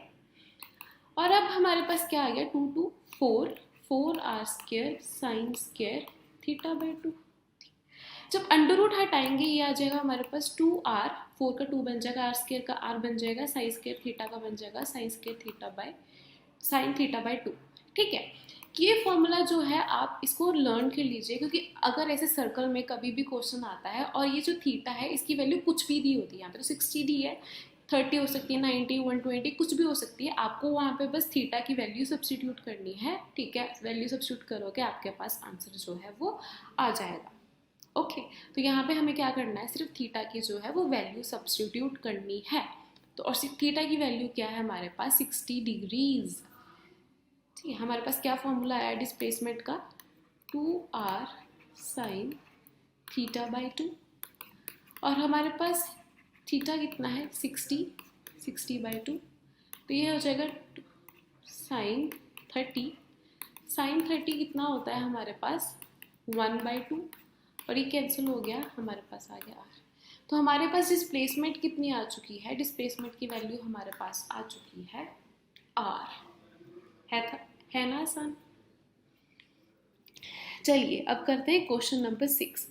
और अब हमारे पास क्या आ गया 2 2 4 4R square sine square theta by 2। जब अंडर रूट हटाएंगे ये आ जाएगा हमारे पास 2R, 4 का 2 बन जाएगा, R स्क्वायर का R बन जाएगा, साइन स्क्वायर थीटा का बन जाएगा sine square theta by sine theta by 2, ठीक है। ये फॉर्मूला जो है आप इसको लर्न कर लीजिए, क्योंकि अगर ऐसे सर्कल में कभी भी क्वेश्चन आता है और ये जो थीटा है इसकी वैल्यू कुछ भी दी होती है, यहाँ पे तो 60 दी है, 30 हो सकती है, 90 120 कुछ भी हो सकती है, आपको वहाँ पे बस थीटा की वैल्यू सब्स्टिट्यूट करनी है, ठीक है। वैल्यू सब्स्टिट्यूट करोगे आपके पास आंसर जो है वो आ जाएगा, ओके। तो यहाँ पे हमें क्या करना है, सिर्फ थीटा की जो है वो वैल्यू सब्स्टिट्यूट करनी है। तो और थीटा की वैल्यू क्या है हमारे पास 60 डिग्रीज, ठीक है। हमारे पास क्या फॉर्मूला आया डिस्प्लेसमेंट का, 2R साइन थीटा बाय 2, और हमारे पास थीटा कितना है 60/2, तो ये हो जाएगा sin 30। sin 30 कितना होता है हमारे पास 1/2, और ये कैंसिल हो गया, हमारे पास आ गया r। तो हमारे पास डिस्प्लेसमेंट कितनी आ चुकी है, डिस्प्लेसमेंट की वैल्यू हमारे पास आ चुकी है r। है ना आसान। चलिए अब करते हैं क्वेश्चन नंबर 6।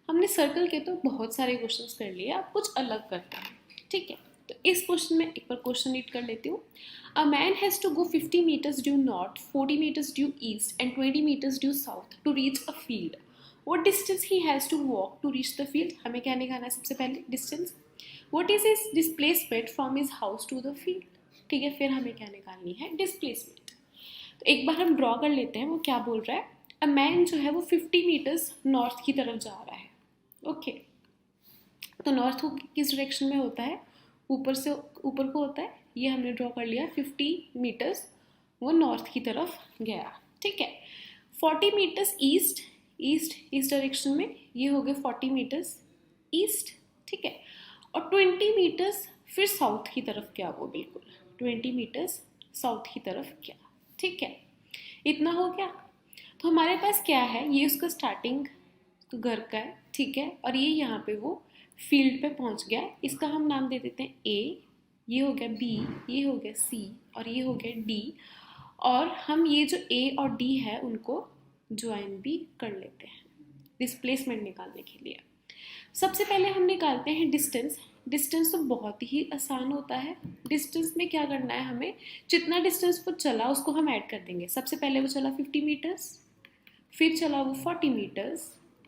हमने सर्कल के तो बहुत सारे क्वेश्चंस कर लिए, अब कुछ अलग करते हैं, ठीक है। तो इस क्वेश्चन में एक बार क्वेश्चन रीड कर लेती हूँ। A man has to go 50 meters due north, 40 meters due east and 20 meters due south to reach a field. What distance he has to walk to reach the field. हमें क्या निकालना है सबसे पहले distance. What is his displacement from his house to the field, ठीक है। फिर हमें क्या निकालनी है डिस्प्लेसमेंट। तो एक बार हम ड्रॉ कर लेते हैं, वो क्या बोल रहा है। अ मैन जो है वो 50 meters नॉर्थ की तरफ जा रहा है, ओके। तो नॉर्थ किस डायरेक्शन में होता है, ऊपर से ऊपर को होता है। ये हमने ड्रॉ कर लिया 50 meters, वो नॉर्थ की तरफ गया, ठीक है। 40 meters ईस्ट, ईस्ट डायरेक्शन में ये हो गए 40 meters ईस्ट, ठीक है। और 20 meters फिर साउथ की तरफ गया, वो बिल्कुल 20 meters साउथ की तरफ गया, ठीक है। इतना हो गया। तो हमारे पास क्या है, ये उसका स्टार्टिंग घर का है, ठीक है। और ये यहाँ पे वो फील्ड पे पहुँच गया। इसका हम नाम दे देते हैं ए, ये हो गया बी, ये हो गया सी, और ये हो गया डी। और हम ये जो ए और डी है उनको ज्वाइन भी कर लेते हैं डिस्प्लेसमेंट निकालने के लिए। सबसे पहले हम निकालते हैं डिस्टेंस। डिस्टेंस तो बहुत ही आसान होता है। डिस्टेंस में क्या करना है हमें, जितना डिस्टेंस वो चला उसको हम ऐड कर देंगे। सबसे पहले वो चला 50 meters, फिर चला वो 40 meters,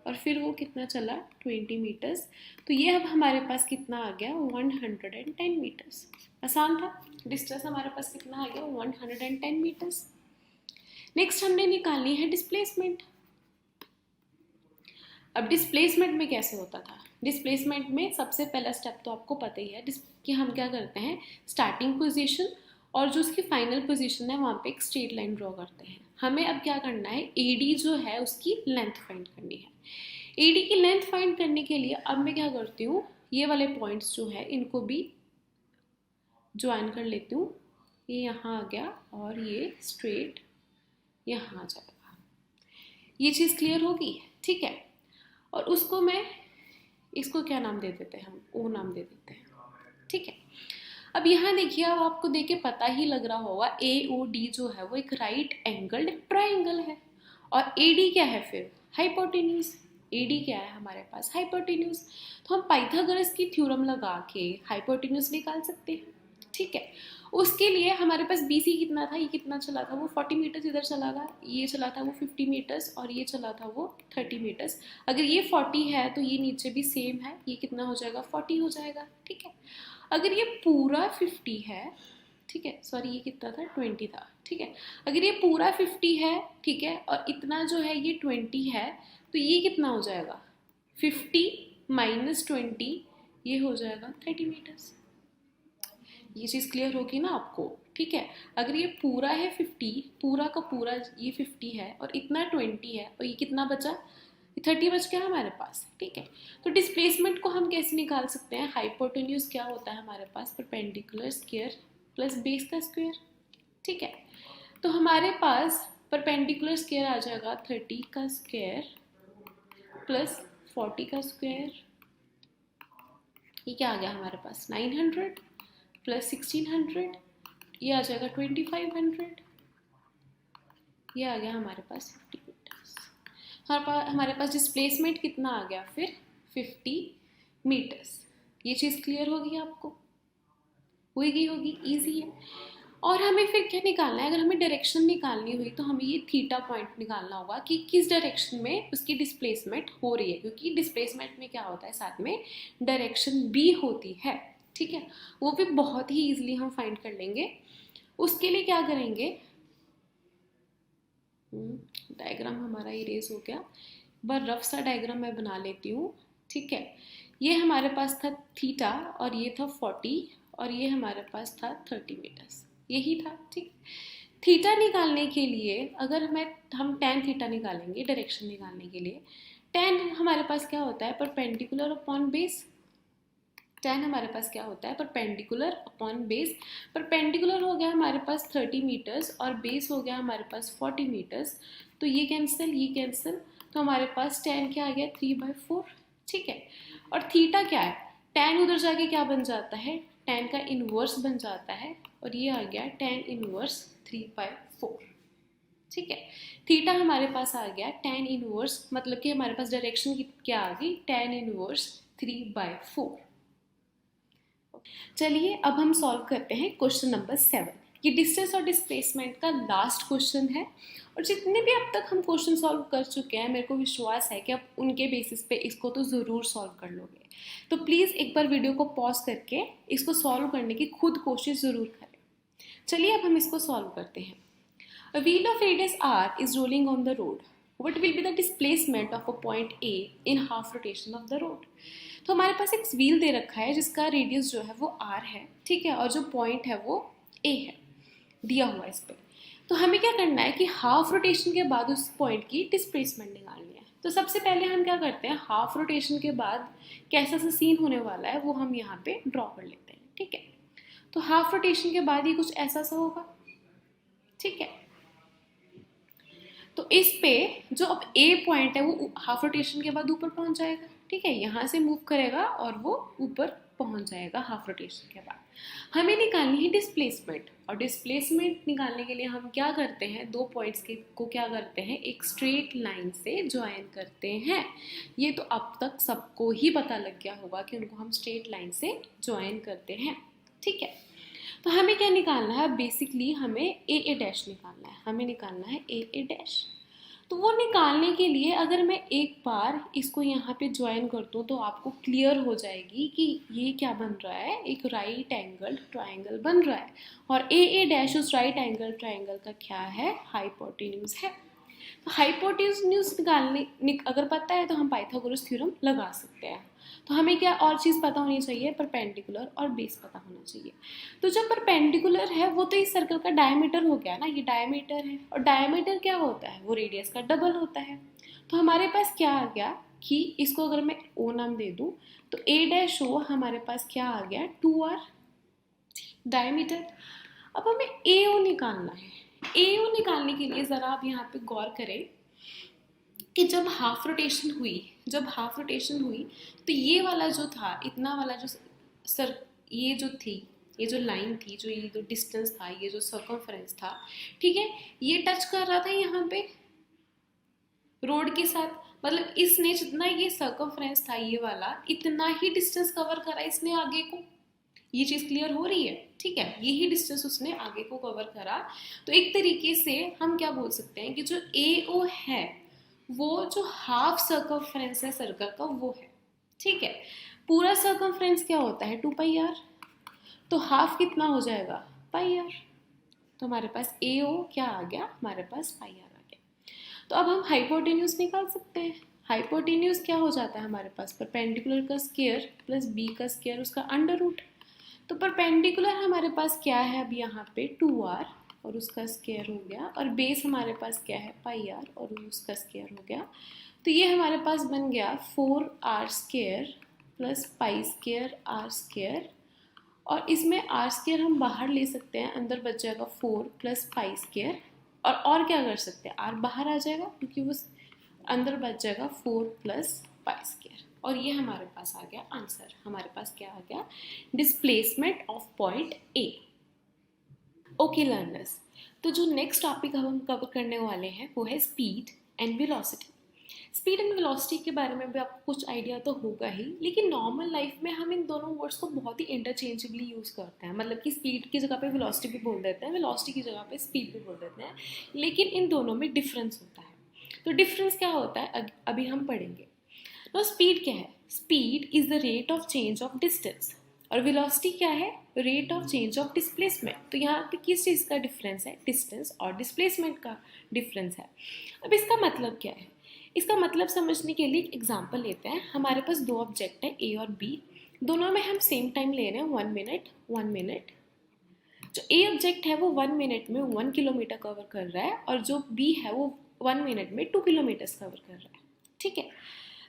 और फिर वो कितना चला 20 meters। तो ये अब हमारे पास कितना आ गया 110 meters। आसान था। डिस्टेंस हमारे पास कितना आ गया 110 meters। नेक्स्ट हमने निकालनी है डिस्प्लेसमेंट। अब डिस्प्लेसमेंट में कैसे होता था, डिस्प्लेसमेंट में सबसे पहला स्टेप तो आपको पता ही है कि हम क्या करते हैं, स्टार्टिंग पोजीशन और जो उसकी फाइनल पोजीशन है वहाँ पे एक स्ट्रेट लाइन ड्रॉ करते हैं। हमें अब क्या करना है, एडी जो है उसकी लेंथ फाइंड करनी है। एडी की लेंथ फाइंड करने के लिए अब मैं क्या करती हूँ, ये वाले पॉइंट्स जो है इनको भी ज्वाइन कर लेती हूँ। ये यहाँ आ गया और ये स्ट्रेट यहाँ आ जाएगा। ये चीज़ क्लियर होगी, ठीक है। और उसको मैं इसको क्या नाम दे देते हैं, हम ओ नाम दे देते हैं, ठीक है। अब यहाँ देखिए, अब आपको देख के पता ही लग रहा होगा ए ओ डी जो है वो एक राइट एंगल्ड ट्राइंगल है। और ए डी क्या है फिर, हाइपोटेन्यूज। ए डी क्या है हमारे पास, हाइपोटेन्यूज। तो हम पाइथागोरस की थ्योरम लगा के हाइपोटेन्यूज निकाल सकते हैं, ठीक है। उसके लिए हमारे पास बी सी कितना था, ये कितना चला था, वो 40 meters इधर चला था, ये चला था वो 50 meters, और ये चला था वो 30 meters। अगर ये 40 है तो ये नीचे भी सेम है, ये कितना हो जाएगा 40 हो जाएगा, ठीक है। अगर ये पूरा 50 है, ठीक है, सॉरी ये कितना था 20 था, ठीक है। अगर ये पूरा 50 है, ठीक है, और इतना जो है ये 20 है, तो ये कितना हो जाएगा 50 - 20, ये हो जाएगा 30 meters। ये चीज़ क्लियर होगी ना आपको, ठीक है। अगर ये पूरा है 50, पूरा का पूरा ये 50 है और इतना 20 है, और ये कितना बचा 30 बच गया हमारे पास, ठीक है। तो डिस्प्लेसमेंट को हम कैसे निकाल सकते हैं, हाइपोटेन्यूज क्या होता है हमारे पास, परपेंडिकुलर स्क्वायर प्लस बेस का स्क्वायर, ठीक है। तो हमारे पास परपेंडिकुलर स्क्वायर आ जाएगा 30 का स्क्वायर प्लस 40 का स्क्वायर। ये क्या आ गया हमारे पास 900 प्लस 1600, ये आ जाएगा 2500, ये आ गया हमारे पास 50 meters। हमारे पास डिस्प्लेसमेंट कितना आ गया फिर 50 meters। ये चीज़ क्लियर होगी आपको, होगी, इजी है। और हमें फिर क्या निकालना है, अगर हमें डायरेक्शन निकालनी हुई तो हमें ये थीटा पॉइंट निकालना होगा कि किस डायरेक्शन में उसकी डिस्प्लेसमेंट हो रही है, क्योंकि डिस्प्लेसमेंट में क्या होता है साथ में डायरेक्शन भी होती है, ठीक है। वो भी बहुत ही इजीली हम फाइंड कर लेंगे। उसके लिए क्या करेंगे, डायग्राम हमारा इरेज हो गया, बस रफ सा डायग्राम मैं बना लेती हूँ, ठीक है। ये हमारे पास था थीटा और ये था 40 और ये हमारे पास था 30 meters, यही था, ठीक। थीटा निकालने के लिए अगर हम tan थीटा निकालेंगे डायरेक्शन निकालने के लिए। tan हमारे पास क्या होता है, परपेंडिकुलर अपॉन बेस, tan हमारे पास क्या होता है, परपेंडिकुलर अपॉन बेस। परपेंडिकुलर हो गया हमारे पास 30 मीटर्स और बेस हो गया हमारे पास 40 मीटर्स, तो ये कैंसिल, तो हमारे पास tan क्या आ गया 3/4, ठीक है। और थीटा क्या है, tan उधर जाके क्या बन जाता है, tan का इनवर्स बन जाता है, और ये आ गया tan इनवर्स 3/4, ठीक है। थीटा हमारे पास आ गया tan इनवर्स, मतलब कि हमारे पास डायरेक्शन क्या आ गई, tan इनवर्स 3/4। चलिए अब हम सॉल्व करते हैं क्वेश्चन नंबर 7। ये डिस्टेंस और डिस्प्लेसमेंट का लास्ट क्वेश्चन है, और जितने भी अब तक हम क्वेश्चन सॉल्व कर चुके हैं मेरे को विश्वास है कि आप उनके बेसिस पे इसको तो ज़रूर सॉल्व कर लोगे। तो प्लीज़ एक बार वीडियो को पॉज करके इसको सॉल्व करने की खुद कोशिश ज़रूर करें। चलिए अब हम इसको सॉल्व करते हैं। A wheel of radius r is rolling on the road. What will be the displacement of a point A in half rotation of the road? तो हमारे पास एक व्हील दे रखा है जिसका रेडियस जो है वो r है, ठीक है, और जो पॉइंट है वो A है, दिया हुआ है इस पर। तो हमें क्या करना है कि हाफ रोटेशन के बाद उस पॉइंट की डिस्प्लेसमेंट निकालनी है। तो सबसे पहले हम क्या करते हैं, हाफ रोटेशन के बाद कैसा सा सीन होने वाला है वो हम यहाँ पे ड्रॉ कर लेते हैं, ठीक है। तो हाफ रोटेशन के बाद ये कुछ ऐसा सा होगा, ठीक है। तो इस पे जो अब ए पॉइंट है वो हाफ रोटेशन के बाद ऊपर पहुंच जाएगा, ठीक है, यहाँ से मूव करेगा और वो ऊपर पहुंच जाएगा हाफ रोटेशन के बाद। हमें निकालनी है डिस्प्लेसमेंट, और डिस्प्लेसमेंट निकालने के लिए हम क्या करते हैं, दो पॉइंट्स को क्या करते हैं, एक स्ट्रेट लाइन से ज्वाइन करते हैं। ये तो अब तक सबको ही पता लग गया होगा कि उनको हम स्ट्रेट लाइन से ज्वाइन करते हैं, ठीक है। तो हमें क्या निकालना है, बेसिकली हमें ए डैश निकालना है, हमें निकालना है ए डैश। तो वो निकालने के लिए अगर मैं एक बार इसको यहाँ पे ज्वाइन कर दूँ तो आपको क्लियर हो जाएगी कि ये क्या बन रहा है, एक राइट एंगल ट्राइंगल बन रहा है, और ए डैश उस राइट एंगल ट्राइंगल का क्या है, हाइपोटेन्यूज है। तो हाइपोटेन्यूज निकालने अगर पता है तो हम पाइथागोरस थ्योरम लगा सकते हैं। तो हमें क्या और चीज़ पता होनी चाहिए, परपेंडिकुलर और बेस पता होना चाहिए। तो जब परपेंडिकुलर है वो तो इस सर्कल का डायमीटर हो गया ना, ये डायमीटर है, और डायमीटर क्या होता है, वो रेडियस का डबल होता है। तो हमारे पास क्या आ गया कि इसको अगर मैं ओ नाम दे दूँ तो ए डैश ओ हमारे पास क्या आ गया 2r डायमीटर। अब हमें ए ओ निकालना है। ए ओ निकालने के लिए ज़रा आप यहाँ पे गौर करें कि जब हाफ रोटेशन हुई तो ये वाला जो था, इतना वाला जो ये जो लाइन थी, जो ये जो डिस्टेंस था, ये जो सर्कमफ्रेंस था, ठीक है, ये टच कर रहा था यहाँ पे रोड के साथ, मतलब इसने जितना ये सर्कमफ्रेंस था ये वाला, इतना ही डिस्टेंस कवर करा इसने आगे को। ये चीज़ क्लियर हो रही है, ठीक है, यही डिस्टेंस उसने आगे को कवर करा। तो एक तरीके से हम क्या बोल सकते हैं कि जो ए ओ है वो जो हाफ सर्कमफ्रेंस है सर्कल का वो है, ठीक है। पूरा सर्कमफ्रेंस क्या होता है 2πr, तो हाफ कितना हो जाएगा πr। तो हमारे पास ए ओ क्या आ गया, हमारे पास πr आ गया। तो अब हम हाइपोटेन्यूज निकाल सकते हैं। हाइपोटेन्यूज क्या हो जाता है हमारे पास, परपेंडिकुलर का स्क्वायर प्लस बी का स्क्वायर उसका अंडर रूट। तो परपेंडिकुलर हमारे पास क्या है अब यहाँ पे 2r और उसका स्क्वायर हो गया, और बेस हमारे पास क्या है πr और उसका स्क्वायर हो गया। तो ये हमारे पास बन गया 4r square plus pi square r square, और इसमें r स्क्वायर हम बाहर ले सकते हैं, अंदर बच जाएगा 4 प्लस पाई स्क्वायर, और क्या कर सकते हैं, r बाहर आ जाएगा क्योंकि वो अंदर बच जाएगा 4 प्लस पाई स्क्वायर, और ये हमारे पास आ गया आंसर। हमारे पास क्या आ गया, displacement of point A. Okay learners, तो जो नेक्स्ट टॉपिक हम कवर करने वाले हैं वो है speed and velocity. Speed and velocity के बारे में भी आपको कुछ आइडिया तो होगा ही, लेकिन नॉर्मल लाइफ में हम इन दोनों वर्ड्स को बहुत ही इंटरचेंजेबली यूज़ करते हैं, मतलब कि स्पीड की जगह पे वेलोसिटी भी बोल देते हैं, वेलोसिटी की जगह पे स्पीड भी बोल देते हैं, लेकिन इन दोनों में डिफरेंस होता है। तो डिफरेंस क्या होता है अभी हम पढ़ेंगे। तो स्पीड क्या है, speed is the rate of change of distance, और वेलोसिटी क्या है, rate of change of displacement. तो यहाँ पे किस चीज़ का डिफरेंस है, डिस्टेंस और डिस्प्लेसमेंट का डिफरेंस है। अब इसका मतलब क्या है, इसका मतलब समझने के लिए एक एग्जांपल लेते हैं। हमारे पास दो ऑब्जेक्ट है ए और बी, दोनों में हम सेम टाइम ले रहे हैं 1 मिनट। जो ए ऑब्जेक्ट है वो 1 मिनट में 1 किलोमीटर कवर कर रहा है, और जो बी है वो 1 मिनट में 2 किलोमीटर कवर कर रहा है, ठीक है।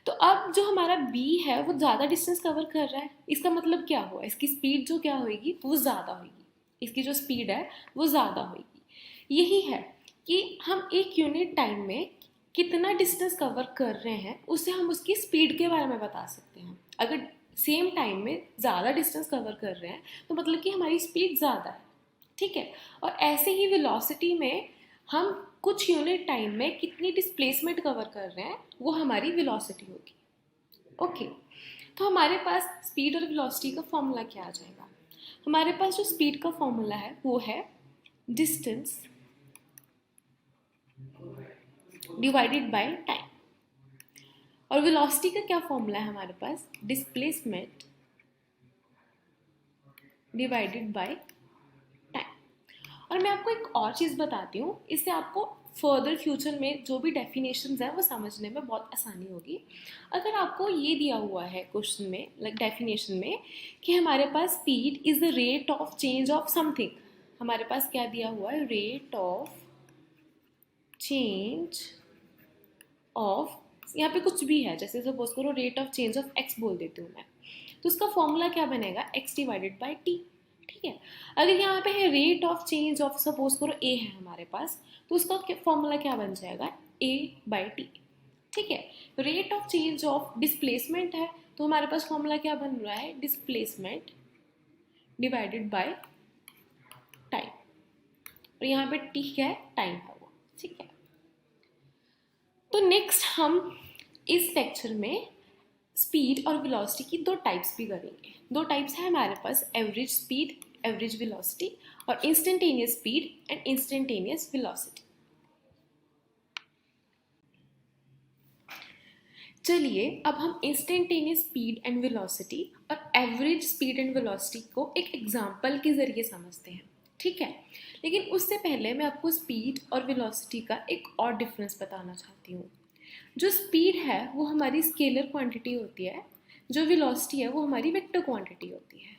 तो अब जो हमारा b है वो ज़्यादा डिस्टेंस कवर कर रहा है, इसका मतलब क्या हुआ, इसकी स्पीड जो क्या होगी वो ज़्यादा होगी, इसकी जो स्पीड है वो ज़्यादा होगी। यही है कि हम एक यूनिट टाइम में कितना डिस्टेंस कवर कर रहे हैं उससे हम उसकी स्पीड के बारे में बता सकते हैं। अगर सेम टाइम में ज़्यादा डिस्टेंस कवर कर रहे हैं तो मतलब कि हमारी स्पीड ज़्यादा है, ठीक है। और ऐसे ही वेलोसिटी में हम कुछ यूनिट टाइम में कितनी डिस्प्लेसमेंट कवर कर रहे हैं वो हमारी वेलोसिटी होगी। ओके, तो हमारे पास स्पीड और वेलोसिटी का फॉर्मूला क्या आ जाएगा। हमारे पास जो स्पीड का फॉर्मूला है वो है डिस्टेंस डिवाइडेड बाय टाइम, और वेलोसिटी का क्या फॉर्मूला है हमारे पास, डिस्प्लेसमेंट डिवाइडेड बाय टाइम। और मैं आपको एक और चीज़ बताती हूँ, इससे आपको फर्दर फ्यूचर में जो भी डेफिनेशंस है वो समझने में बहुत आसानी होगी। अगर आपको ये दिया हुआ है क्वेश्चन में, लाइक डेफिनेशन में, कि हमारे पास speed is the rate of change of something, हमारे पास क्या दिया हुआ है, रेट ऑफ चेंज ऑफ, यहाँ पे कुछ भी है, जैसे सपोज करो rate of change of x बोल देती हूँ मैं, तो उसका फॉर्मूला क्या बनेगा, एक्स डिवाइडेड बाई टी, ठीक है। अगर यहाँ पे है rate of change of, suppose करो ए है हमारे पास, तो उसका फॉर्मूला क्या बन जाएगा, ए बाई टी, ठीक है। Rate of change of displacement है तो हमारे पास फॉर्मूला क्या बन रहा है, डिस्प्लेसमेंट डिवाइडेड बाय टाइम, और यहाँ पे टी क्या है, टाइम है वो, ठीक है। तो नेक्स्ट हम इस लेक्चर में स्पीड और वेलोसिटी की दो टाइप्स भी करेंगे। दो टाइप्स है हमारे पास, एवरेज स्पीड, एवरेज वेलोसिटी, और instantaneous speed and instantaneous velocity. चलिए अब हम इंस्टेंटेनियस स्पीड एंड वेलोसिटी और एवरेज स्पीड एंड वेलोसिटी को एक एग्जांपल के जरिए समझते हैं, ठीक है। लेकिन उससे पहले मैं आपको स्पीड और वेलोसिटी का एक और डिफरेंस बताना चाहती हूँ। जो स्पीड है वो हमारी स्केलर क्वांटिटी होती है, जो वेलोसिटी है वो हमारी वेक्टर क्वांटिटी होती है।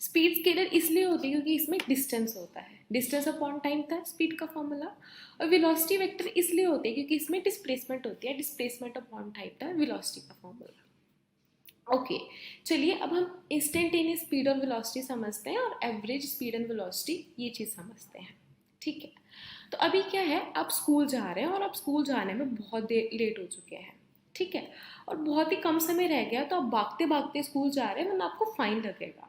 स्पीड स्केलर इसलिए होती है क्योंकि इसमें डिस्टेंस होता है, डिस्टेंस अपॉन टाइम था स्पीड का फॉर्मूला, और वेलोसिटी वेक्टर इसलिए होती है क्योंकि इसमें डिस्प्लेसमेंट होती है, डिस्प्लेसमेंट अपॉन टाइम था वेलोसिटी का फॉर्मूला। ओके, चलिए अब हम इंस्टेंटेनियस स्पीड और वेलोसिटी समझते हैं और एवरेज स्पीड एंड वेलोसिटी ये चीज़ समझते हैं, ठीक है। तो अभी क्या है, आप स्कूल जा रहे हैं और आप स्कूल जाने में बहुत देर लेट हो चुके हैं, ठीक है, और बहुत ही कम समय रह गया, तो आप भागते भागते स्कूल जा रहे हैं वरना आपको फाइन लगेगा।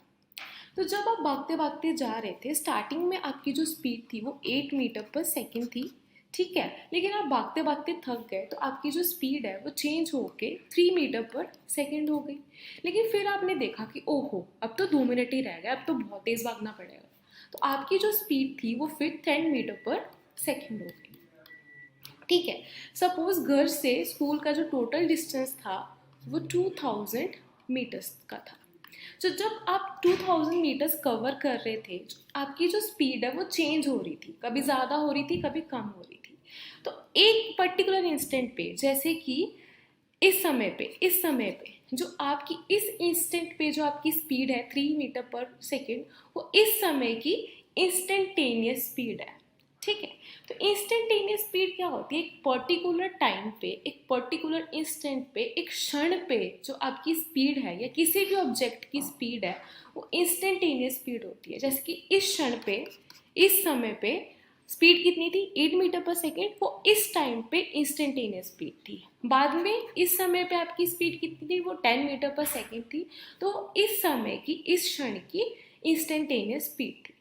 तो जब आप भागते भागते जा रहे थे, स्टार्टिंग में आपकी जो स्पीड थी वो 8 मीटर पर सेकेंड थी, ठीक है। लेकिन आप भागते भागते थक गए तो आपकी जो स्पीड है वो चेंज होके 3 मीटर पर सेकेंड हो गई। लेकिन फिर आपने देखा कि ओहो अब तो 2 मिनट ही रह गए, अब तो बहुत तेज़ भागना पड़ेगा, तो आपकी जो स्पीड थी वो फिर 10 मीटर पर सेकेंड हो गई, ठीक है। सपोज घर से स्कूल का जो टोटल डिस्टेंस था वो 2000 मीटर्स का था। तो जब आप 2000 मीटर्स कवर कर रहे थे, आपकी जो स्पीड है वो चेंज हो रही थी, कभी ज़्यादा हो रही थी कभी कम हो रही थी। तो एक पर्टिकुलर इंस्टेंट पे, जैसे कि इस समय पे जो आपकी इस इंस्टेंट पे जो आपकी स्पीड है 3 मीटर पर सेकेंड, वो इस समय की इंस्टेंटेनियस स्पीड है, ठीक है। तो इंस्टेंटेनियस स्पीड क्या होती है, एक पर्टिकुलर टाइम पे, एक पर्टिकुलर इंस्टेंट पे, एक क्षण पे जो आपकी स्पीड है या किसी भी ऑब्जेक्ट की स्पीड है वो इंस्टेंटेनियस स्पीड होती है। जैसे कि इस क्षण पे, इस समय पे स्पीड कितनी थी, 8 मीटर पर सेकेंड, वो इस टाइम पे इंस्टेंटेनियस स्पीड थी। बाद में इस समय पे आपकी स्पीड कितनी थी, वो 10 मीटर पर सेकेंड थी। तो इस समय की, इस क्षण की इंस्टेंटेनियस स्पीड थी,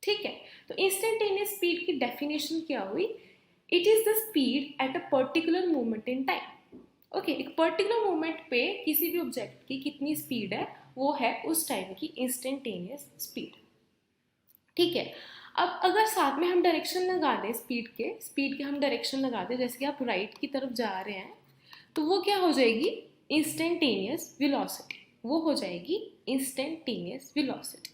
ठीक है। तो इंस्टेंटेनियस स्पीड की डेफिनेशन क्या हुई, it is the speed at a particular moment in time. Okay, एक पर्टिकुलर मोमेंट पे किसी भी ऑब्जेक्ट की कितनी स्पीड है वो है उस टाइम की इंस्टेंटेनियस स्पीड, ठीक है। अब अगर साथ में हम डायरेक्शन लगा दें स्पीड के हम डायरेक्शन लगा दें, जैसे कि आप राइट की तरफ जा रहे हैं, तो वो क्या हो जाएगी, इंस्टेंटेनियस वेलोसिटी, वो हो जाएगी इंस्टेंटेनियस वेलोसिटी।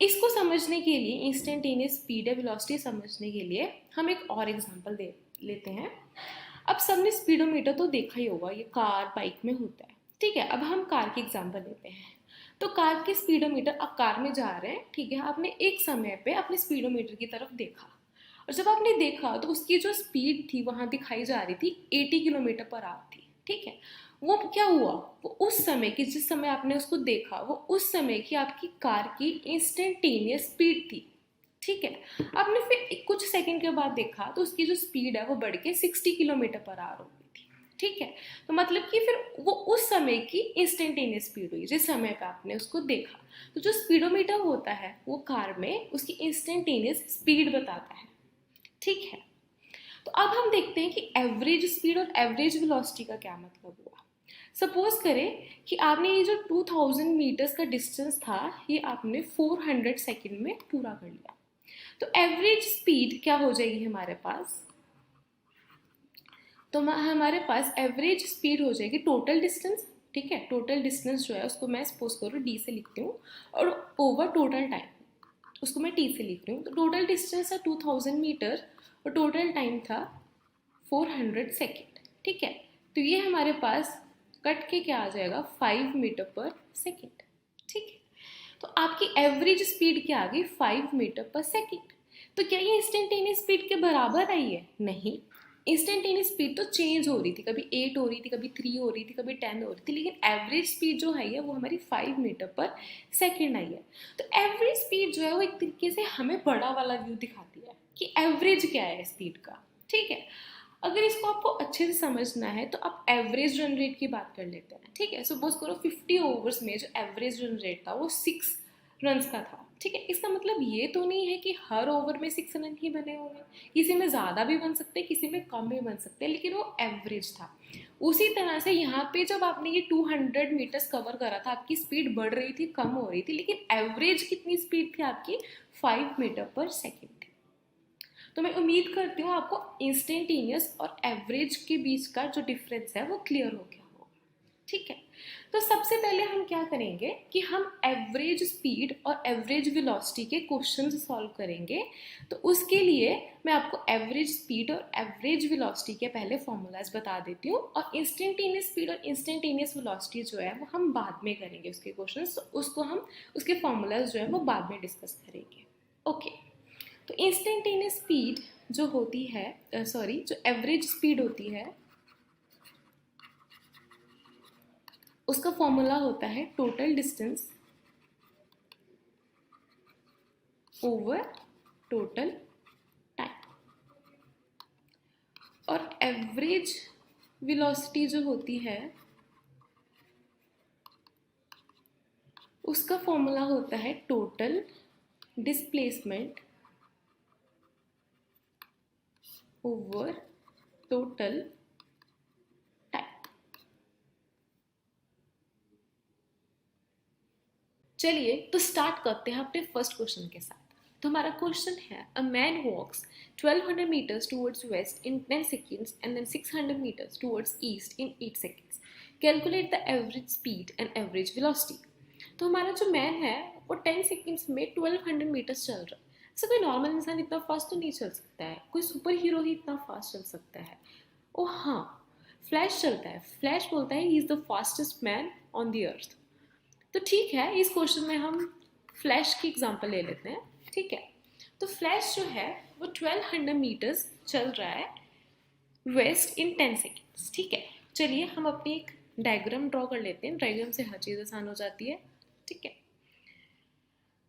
इसको समझने के लिए, इंस्टेंटेनियस स्पीड या वेलोसिटी समझने के लिए हम एक और एग्जांपल दे लेते हैं। अब सबने स्पीडोमीटर तो देखा ही होगा, ये कार बाइक में होता है, ठीक है। अब हम कार की एग्जांपल लेते हैं। तो कार के स्पीडोमीटर, आप कार में जा रहे हैं, ठीक है, आपने एक समय पे अपने स्पीडोमीटर की तरफ देखा, और जब आपने देखा तो उसकी जो स्पीड थी वहाँ दिखाई जा रही थी 80 किलोमीटर पर आवर थी, ठीक है। वो क्या हुआ, वो उस समय की, जिस समय आपने उसको देखा, वो उस समय की आपकी कार की इंस्टेंटेनियस स्पीड थी। ठीक है। आपने फिर कुछ सेकंड के बाद देखा तो उसकी जो स्पीड है वो बढ़ के 60 किलोमीटर पर आवर हो गई थी। ठीक है। तो मतलब कि फिर वो उस समय की इंस्टेंटेनियस स्पीड हुई जिस समय पे आपने उसको देखा। तो जो स्पीडोमीटर होता है वो कार में उसकी इंस्टेंटेनियस स्पीड बताता है। ठीक है। तो अब हम देखते हैं कि एवरेज स्पीड और एवरेज वेलोसिटी का क्या मतलब हुआ। सपोज करें कि आपने ये जो 2000 मीटर्स का डिस्टेंस था ये आपने 400 सेकंड में पूरा कर लिया। तो एवरेज स्पीड क्या हो जाएगी हमारे पास, तो हमारे पास एवरेज स्पीड हो जाएगी टोटल डिस्टेंस। ठीक है। टोटल डिस्टेंस जो है उसको मैं सपोज करूँ डी से लिखती हूँ और ओवर टोटल टाइम उसको मैं टी से लिख रही हूँ। तो टोटल डिस्टेंस था 2000 मीटर और टोटल टाइम था 400 सेकेंड। ठीक है। तो ये हमारे पास कट के क्या आ जाएगा 5 मीटर पर सेकेंड। ठीक है। तो आपकी एवरेज स्पीड क्या आ गई 5 मीटर पर सेकेंड। तो क्या ये इंस्टेंटेनियस स्पीड के बराबर आई है? नहीं। इंस्टेंटेनियस स्पीड तो चेंज हो रही थी, कभी 8 हो रही थी, कभी 3 हो रही थी, कभी 10 हो रही थी, लेकिन एवरेज स्पीड जो है वो हमारी 5 मीटर पर सेकेंड आई है। तो एवरेज स्पीड जो है वो एक तरीके से हमें बड़ा वाला व्यू दिखाती है कि एवरेज क्या है स्पीड का। ठीक है। अगर इसको आपको अच्छे से समझना है तो आप एवरेज रन रेट की बात कर लेते हैं। ठीक है। सपोज करो 50 ओवर्स में जो एवरेज रन रेट था वो 6 रन्स का था। ठीक है। इसका मतलब ये तो नहीं है कि हर ओवर में 6 रन ही बने होंगे, किसी में ज़्यादा भी बन सकते हैं, किसी में कम भी बन सकते हैं, लेकिन वो एवरेज था। उसी तरह से यहाँ पे जब आपने ये 200 मीटर्स कवर करा था आपकी स्पीड बढ़ रही थी, कम हो रही थी, लेकिन एवरेज कितनी स्पीड थी आपकी 5 मीटर पर सेकेंड। तो मैं उम्मीद करती हूँ आपको इंस्टेंटेनियस और एवरेज के बीच का जो डिफरेंस है वो क्लियर हो गया होगा। ठीक है। तो सबसे पहले हम क्या करेंगे कि हम एवरेज स्पीड और एवरेज वेलोसिटी के क्वेश्चंस सॉल्व करेंगे। तो उसके लिए मैं आपको एवरेज स्पीड और एवरेज वेलोसिटी के पहले फॉर्मूलाज बता देती हूँ, और इंस्टेंटेनियस स्पीड और इंस्टेंटेनियस वेलोसिटी जो है वो हम बाद में करेंगे उसके क्वेश्चंस, तो उसको हम उसके फॉर्मूलाज जो है वो बाद में डिस्कस करेंगे। ओके। तो इंस्टेंटेनियस स्पीड जो होती है, जो एवरेज स्पीड होती है उसका फॉर्मूला होता है total distance over total time. और एवरेज वेलोसिटी जो होती है उसका फॉर्मूला होता है total displacement over total time. चलिए तो स्टार्ट करते हैं अपने फर्स्ट क्वेश्चन के साथ। तो हमारा क्वेश्चन है a man walks 1200 meters towards west in 10 seconds and then 600 meters towards east in 8 seconds. Calculate the average speed and average velocity. तो हमारा जो मैन है वो 10 सेकेंड्स में 1200 मीटर्स चल रहा है। ऐसा कोई नॉर्मल इंसान इतना फास्ट तो नहीं चल सकता है, कोई सुपर हीरो ही इतना फास्ट चल सकता है। ओ हाँ, फ्लैश चलता है। फ्लैश बोलता है he is the fastest man on the earth. तो ठीक है, इस क्वेश्चन में हम फ्लैश की एग्जांपल ले लेते हैं। ठीक है। तो फ्लैश जो है वो 1200 मीटर्स चल रहा है वेस्ट इन 10 सेकेंड्स। ठीक है। चलिए हम अपनी एक डायग्राम ड्रॉ कर लेते हैं, डायग्राम से हर चीज़ आसान हो जाती है। ठीक है।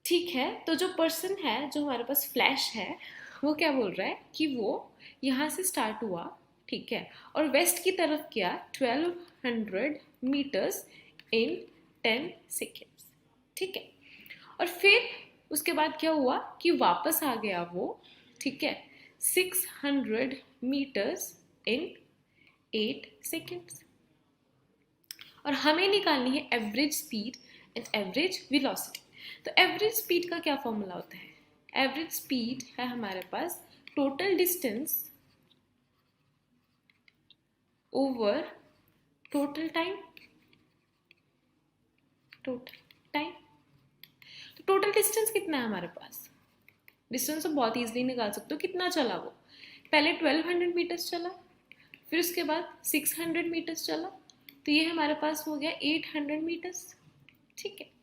ठीक है। तो जो पर्सन है जो हमारे पास फ्लैश है वो क्या बोल रहा है कि वो यहाँ से स्टार्ट हुआ, ठीक है, और वेस्ट की तरफ गया 1200 मीटर्स इन 10 सेकेंड्स। ठीक है। और फिर उसके बाद क्या हुआ कि वापस आ गया वो, ठीक है, 600 मीटर्स इन 8 सेकेंड्स। और हमें निकालनी है average speed and average velocity. तो एवरेज स्पीड का क्या फॉर्मूला होता है? एवरेज स्पीड है हमारे पास total distance over total time. Total time, तो टोटल डिस्टेंस कितना है हमारे पास? डिस्टेंस तो बहुत ईजिली निकाल सकते हो, कितना चला वो? पहले 1200 मीटर्स चला, फिर उसके बाद 600 मीटर्स चला, तो ये हमारे पास हो गया 800 मीटर्स। ठीक है।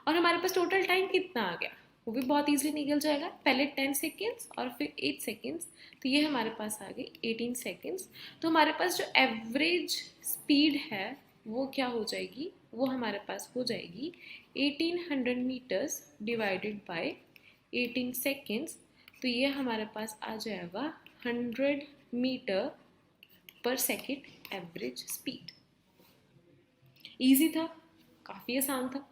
और हमारे पास टोटल टाइम कितना आ गया? वो भी बहुत ईजिली निकल जाएगा, पहले 10 सेकेंड्स और फिर 8 सेकेंड्स, तो ये हमारे पास आ गई 18 सेकेंड्स। तो हमारे पास जो एवरेज स्पीड है वो क्या हो जाएगी, वो हमारे पास हो जाएगी 1800 मीटर्स डिवाइडेड बाय 18 सेकेंड्स, तो ये हमारे पास आ जाएगा 100 मीटर पर सेकेंड एवरेज स्पीड। ईजी था, काफ़ी आसान था।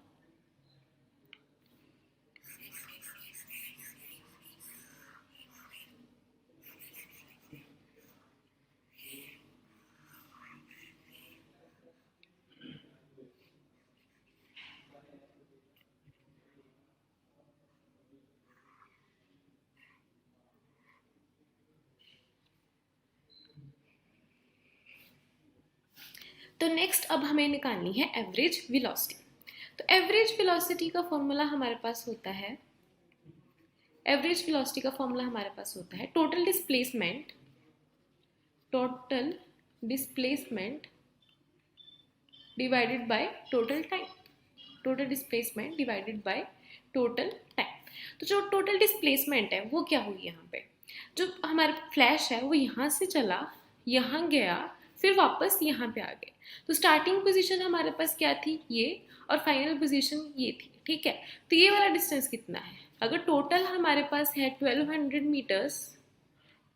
तो नेक्स्ट अब हमें निकालनी है एवरेज वेलोसिटी। तो एवरेज वेलोसिटी का फॉर्मूला हमारे पास होता है, एवरेज वेलोसिटी का फॉर्मूला हमारे पास होता है total displacement divided by total time, total displacement divided by total time. तो जो टोटल डिस्प्लेसमेंट है वो क्या हुई यहाँ पे, जो हमारा फ्लैश है वो यहाँ से चला, यहाँ गया, फिर वापस यहाँ पे आ गए। तो स्टार्टिंग पोजीशन हमारे पास क्या थी, ये, और फाइनल पोजीशन ये थी, ठीक है। तो ये वाला डिस्टेंस कितना है, अगर टोटल हमारे पास है 1200 मीटर्स,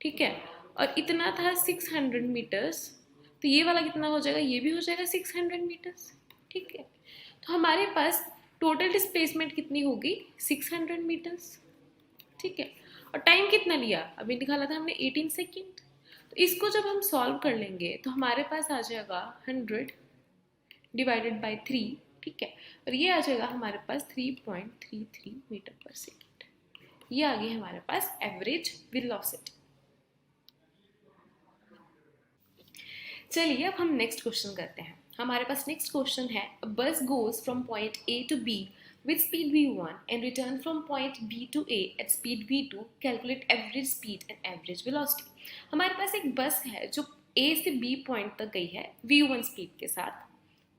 ठीक है, और इतना था 600 मीटर्स, तो ये वाला कितना हो जाएगा, ये भी हो जाएगा 600 मीटर्स, ठीक है। तो हमारे पास टोटल डिस्प्लेसमेंट कितनी होगी, 600 मीटर्स, ठीक है। और टाइम कितना लिया, अभी निकाला था हमने 18 सेकेंड। तो इसको जब हम सॉल्व कर लेंगे तो हमारे पास आ जाएगा 100 डिवाइडेड बाई 3, ठीक है, और ये आ जाएगा हमारे पास 3.33 मीटर पर सेकेंड। ये आ गई हमारे पास एवरेज वेलोसिटी। चलिए अब हम नेक्स्ट क्वेश्चन करते हैं। हमारे पास नेक्स्ट क्वेश्चन है, bus goes from point A to B with speed v1 and return from point b to a at speed v2, calculate average speed and average velocity। हमारे पास एक बस है जो a से b पॉइंट तक गई है v1 स्पीड के साथ,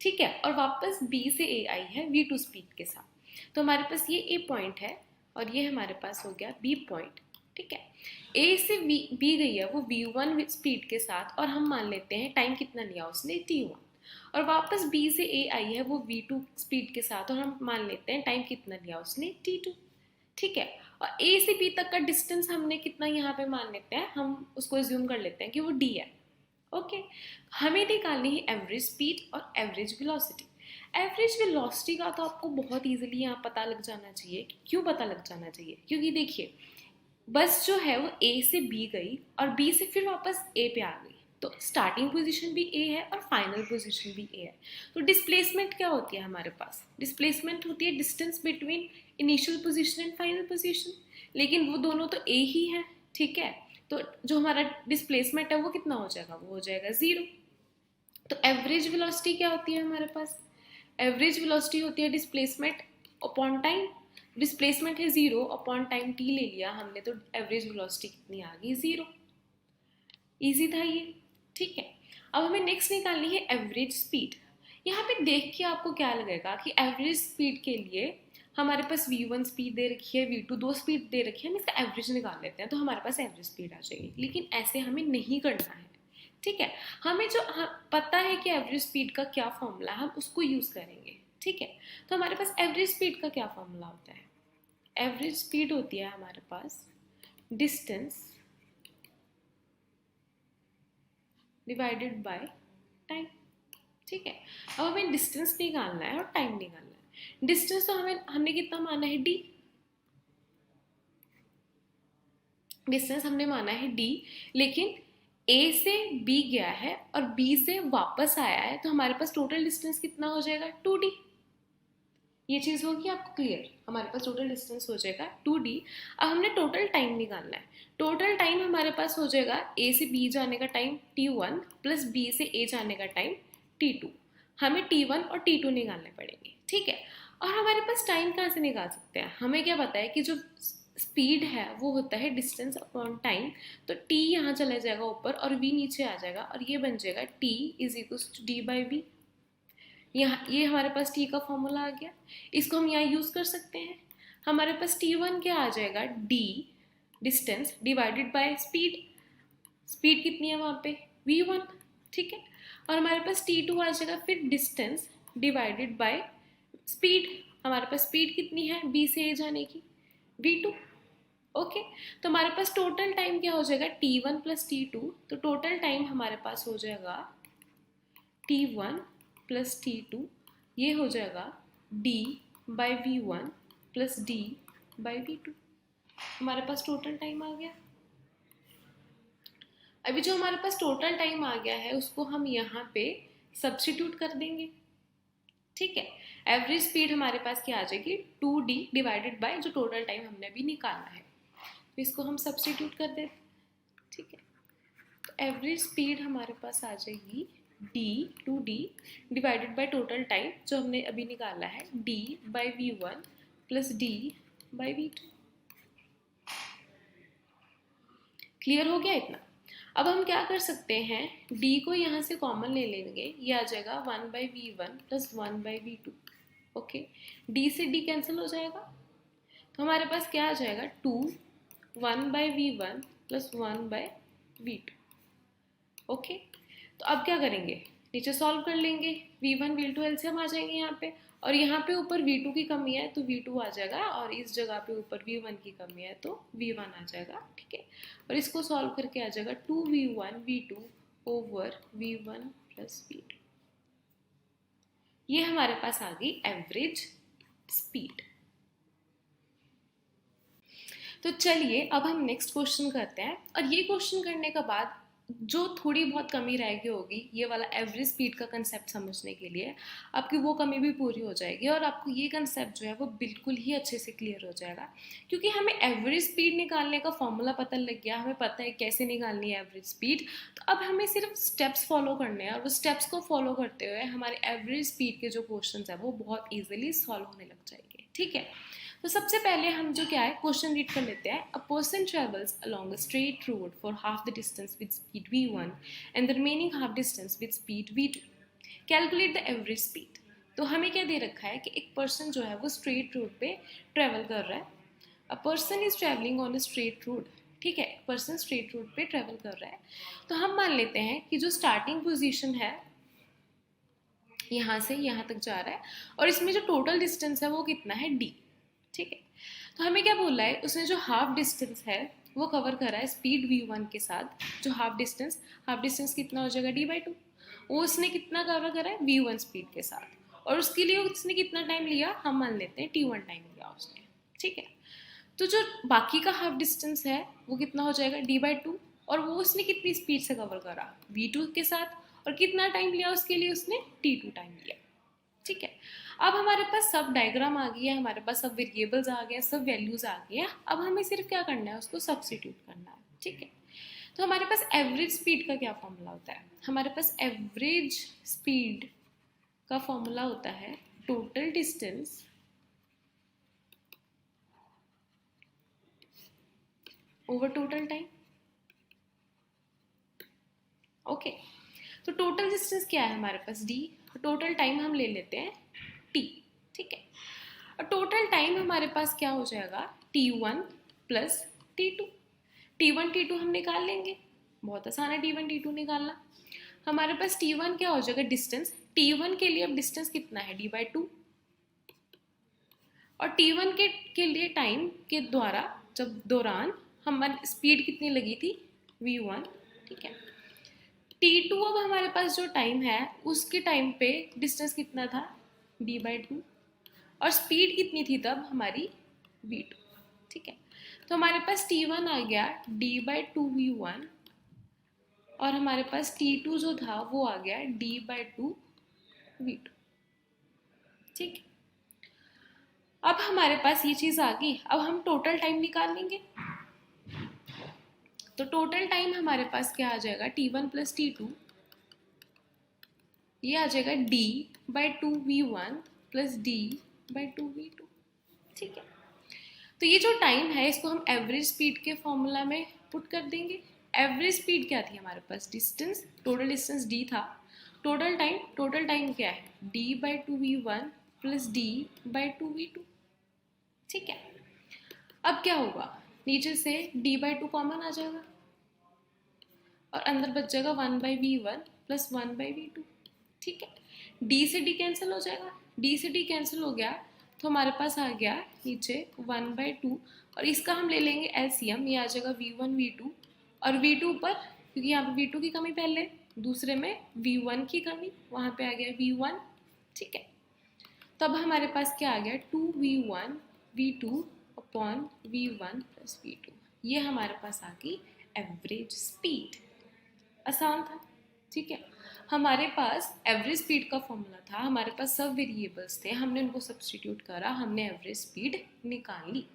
ठीक है, और वापस b से a आई है v2 स्पीड के साथ। तो हमारे पास ये a पॉइंट है और ये हमारे पास हो गया b पॉइंट, ठीक है। a से b गई है वो v1 स्पीड के साथ, और हम मान लेते हैं टाइम कितना लिया उसने, t1, और वापस B से A आई है वो V2 स्पीड के साथ, और हम मान लेते हैं टाइम कितना लिया उसने, T2, ठीक है। और A से B तक का डिस्टेंस हमने कितना यहाँ पे मान लेते हैं, हम उसको एज्यूम कर लेते हैं कि वो D है, ओके। हमें निकालनी है एवरेज स्पीड और एवरेज वेलोसिटी। एवरेज वेलोसिटी का तो आपको बहुत ईजिली यहाँ पता लग जाना चाहिए। क्यों पता लग जाना चाहिए, क्योंकि देखिए बस जो है वो A से B गई और B से फिर वापस A पे आ गई, तो स्टार्टिंग पोजीशन भी ए है और फाइनल पोजीशन भी ए है। तो डिस्प्लेसमेंट क्या होती है हमारे पास, डिस्प्लेसमेंट होती है distance between initial position and final position, लेकिन वो दोनों तो ए ही है, ठीक है। तो जो हमारा डिस्प्लेसमेंट है वो कितना हो जाएगा, वो हो जाएगा 0। तो एवरेज वेलोसिटी क्या होती है हमारे पास, एवरेज वेलोसिटी होती है डिस्प्लेसमेंट अपॉन टाइम। डिस्प्लेसमेंट है 0 अपॉन टाइम t ले लिया हमने, तो एवरेज वेलोसिटी कितनी आ गई, 0। ईजी था ये, ठीक है। अब हमें नेक्स्ट निकालनी है एवरेज स्पीड। यहाँ पे देख के आपको क्या लगेगा कि एवरेज स्पीड के लिए हमारे पास v1 स्पीड दे रखी है, v2 दो स्पीड दे रखी है, हम इसका एवरेज निकाल लेते हैं तो हमारे पास एवरेज स्पीड आ जाएगी। लेकिन ऐसे हमें नहीं करना है, ठीक है। हमें जो पता है कि एवरेज स्पीड का क्या फॉर्मूला है, हम उसको यूज़ करेंगे, ठीक है। तो हमारे पास एवरेज स्पीड का क्या फॉर्मूला होता है, एवरेज स्पीड होती है हमारे पास डिस्टेंस डिवाइडेड बाय टाइम, ठीक है। अब हमें डिस्टेंस निकालना है और टाइम निकालना है। डिस्टेंस तो हमने कितना माना है, d, डिस्टेंस हमने माना है d, लेकिन a से b गया है और b से वापस आया है, तो हमारे पास टोटल डिस्टेंस कितना हो जाएगा, 2d। ये चीज होगी आपको क्लियर, हमारे पास टोटल डिस्टेंस हो जाएगा 2d। अब हमने टोटल टाइम निकालना है। टोटल टाइम हमारे पास हो जाएगा a से b जाने का टाइम t1 प्लस b से a जाने का टाइम t2। हमें t1 और t2 निकालने पड़ेंगे, ठीक है। और हमारे पास टाइम कहाँ से निकाल सकते हैं, हमें क्या पता है कि जो स्पीड है वो होता है डिस्टेंस अपॉन टाइम, तो t यहाँ चला जाएगा ऊपर और v नीचे आ जाएगा, और ये बन जाएगा t is equals to d by v. यहाँ ये हमारे पास t का फॉर्मूला आ गया, इसको हम यहाँ यूज़ कर सकते हैं। हमारे पास T1 क्या आ जाएगा, D distance divided by speed, speed कितनी है वहाँ पे V1, ठीक है। और हमारे पास T2 आ जाएगा फिर डिस्टेंस डिवाइडेड बाय स्पीड, हमारे पास स्पीड कितनी है B से A जाने की, V2, ओके। तो हमारे पास टोटल टाइम क्या हो जाएगा T1 प्लस T2, तो टोटल टाइम हमारे पास हो जाएगा T1 प्लस T2, ये हो जाएगा D by V1 plus D by V2, हमारे पास टोटल टाइम आ गया। अभी जो हमारे पास टोटल टाइम आ गया है उसको हम यहाँ पे सब्स्टिट्यूट कर देंगे, ठीक है। एवरेज स्पीड हमारे पास क्या आ जाएगी 2D डिवाइडेड बाय जो टोटल टाइम हमने अभी निकाला है, तो इसको हम सब्स्टिट्यूट कर देते, ठीक है। तो एवरेज स्पीड हमारे पास आ जाएगी D divided by total time जो हमने अभी निकाला है D by V1 plus D by V2। Clear हो गया इतना। अब हम क्या कर सकते हैं, D को यहाँ से कॉमन ले लेंगे, ये आ जाएगा 1 by V1 plus 1 by V2, okay. D से D कैंसिल हो जाएगा, तो हमारे पास क्या आ जाएगा 2 1 by V1 plus 1 by V2, okay. तो अब क्या करेंगे, नीचे सॉल्व कर लेंगे, V1 V2 एलसीएम आ जाएंगे यहाँ पे, और यहाँ पे ऊपर V2 की कमी है तो V2 आ जाएगा, और इस जगह पे ऊपर V1 की कमी है तो V1 आ जाएगा, ठीक है। और इसको सॉल्व करके आ जाएगा 2V1 V2 over V1 plus V2, ये हमारे पास आ गई एवरेज स्पीड। तो चलिए अब हम नेक्स्ट क्वेश्चन करते हैं, और ये क्वेश्चन करने के बाद जो थोड़ी बहुत कमी रह गई होगी ये वाला एवरेज स्पीड का कंसेप्ट समझने के लिए, आपकी वो कमी भी पूरी हो जाएगी, और आपको ये कंसेप्ट जो है वो बिल्कुल ही अच्छे से क्लियर हो जाएगा, क्योंकि हमें एवरेज स्पीड निकालने का फॉर्मूला पता लग गया, हमें पता है कैसे निकालनी है एवरेज स्पीड। तो अब हमें सिर्फ स्टेप्स फॉलो करने हैं, और वो स्टेप्स को फॉलो करते हुए हमारे एवरेज स्पीड के जो क्वेश्चन है वो बहुत ईजिली सॉल्व होने लग जाएंगे, ठीक है। तो सबसे पहले हम जो क्या है क्वेश्चन रीड कर लेते हैं। A person travels along a straight road for half the distance with speed v1 and the remaining half distance with speed v2, calculate the average speed. तो हमें क्या दे रखा है कि एक पर्सन जो है वो स्ट्रेट रोड पे ट्रेवल कर रहा है। A person is travelling on a straight road, ठीक है, पर्सन स्ट्रेट रोड पे ट्रेवल कर रहा है। तो हम मान लेते हैं कि जो स्टार्टिंग पोजिशन है यहाँ से यहाँ तक जा रहा है, और इसमें जो टोटल डिस्टेंस है वो कितना है d, ठीक है। तो हमें क्या बोल रहा है, उसने जो हाफ डिस्टेंस है वो कवर करा है स्पीड v1 के साथ, जो हाफ डिस्टेंस कितना हो जाएगा d/2, वो उसने कितना कवर करा है v1 स्पीड के साथ, और उसके लिए उसने कितना टाइम लिया, हम मान लेते हैं t1 टाइम लिया उसने, ठीक है। तो जो बाकी का हाफ डिस्टेंस है वो कितना हो जाएगा d/2, और वो उसने कितनी स्पीड से कवर करा v2 के साथ, और कितना टाइम लिया उसके लिए, उसने t2 टाइम लिया, ठीक है। अब हमारे पास सब डायग्राम आ गया है, हमारे पास सब वेरिएबल्स आ गए, सब वैल्यूज आ गए हैं। अब हमें सिर्फ क्या करना है, उसको सब्स्टिट्यूट करना है, ठीक है। तो हमारे पास एवरेज स्पीड का क्या फॉर्मूला होता है, हमारे पास एवरेज स्पीड का फॉर्मूला होता है total distance over total time, okay. तो टोटल डिस्टेंस क्या है हमारे पास d, टोटल टाइम हम ले लेते हैं t, ठीक है। और टोटल टाइम हमारे पास क्या हो जाएगा t1 प्लस t2 हम निकाल लेंगे, बहुत आसान है t1 t2 निकालना। हमारे पास t1 क्या हो जाएगा डिस्टेंस, t1 के लिए अब डिस्टेंस कितना है d/2, और t1 के लिए टाइम के द्वारा जब दौरान हमारी स्पीड कितनी लगी थी v1, ठीक है। t2 अब हमारे पास जो टाइम है उसके टाइम पे डिस्टेंस कितना था d/2, और स्पीड कितनी थी तब हमारी v2, ठीक है। तो हमारे पास t1 आ गया d/2 v1, और हमारे पास t2 जो था वो आ गया d/2 v2, ठीक है। अब हमारे पास ये चीज़ आ गई, अब हम टोटल टाइम निकाल लेंगे। तो टोटल टाइम हमारे पास क्या आ जाएगा t1 प्लस t2, ये आ जाएगा d/2 v1 plus d/2 v2, ठीक है। तो ये जो टाइम है इसको हम एवरेज स्पीड के फॉर्मूला में पुट कर देंगे। एवरेज स्पीड क्या थी हमारे पास, डिस्टेंस, टोटल डिस्टेंस d था, टोटल टाइम क्या है d/2 v1 plus d/2 v2, ठीक है। अब क्या होगा, नीचे से d/2 कॉमन आ जाएगा और अंदर बच जाएगा 1/v1 प्लस 1/v2। ठीक है, d से d कैंसिल हो जाएगा, d से d कैंसिल हो गया तो हमारे पास आ गया नीचे 1/2 और इसका हम ले लेंगे एलसीएम, ये आ जाएगा v1 v2 और v2 पर, क्योंकि यहाँ पे v2 की कमी पहले, दूसरे में v1 की कमी, वहाँ पे आ गया v1। ठीक है, तब हमारे पास क्या आ गया 2v1 v2 upon v1 plus v2, ये हमारे पास आ गई एवरेज स्पीड। आसान था। ठीक है, हमारे पास एवरेज स्पीड का फॉर्मूला था, हमारे पास सब वेरिएबल्स थे, हमने उनको सब्स्टिट्यूट करा, हमने एवरेज स्पीड निकाल ली।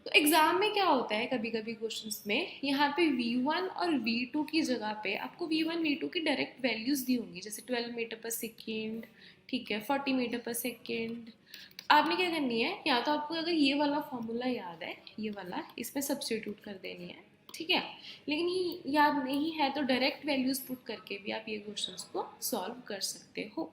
तो एग्जाम में क्या होता है, कभी कभी क्वेश्चंस में यहाँ पे v1 और v2 की जगह पे आपको v1 v2 की डायरेक्ट वैल्यूज दी होंगी, जैसे 12 मीटर पर सेकेंड, ठीक है, 40 मीटर पर सेकेंड। तो आपने क्या करनी है, या तो आपको अगर ये वाला फॉर्मूला याद है, ये वाला, इसमें सब्स्टिट्यूट कर देनी है। ठीक है, लेकिन ये याद नहीं है तो डायरेक्ट वैल्यूज पुट करके भी आप ये क्वेश्चंस को सॉल्व कर सकते हो।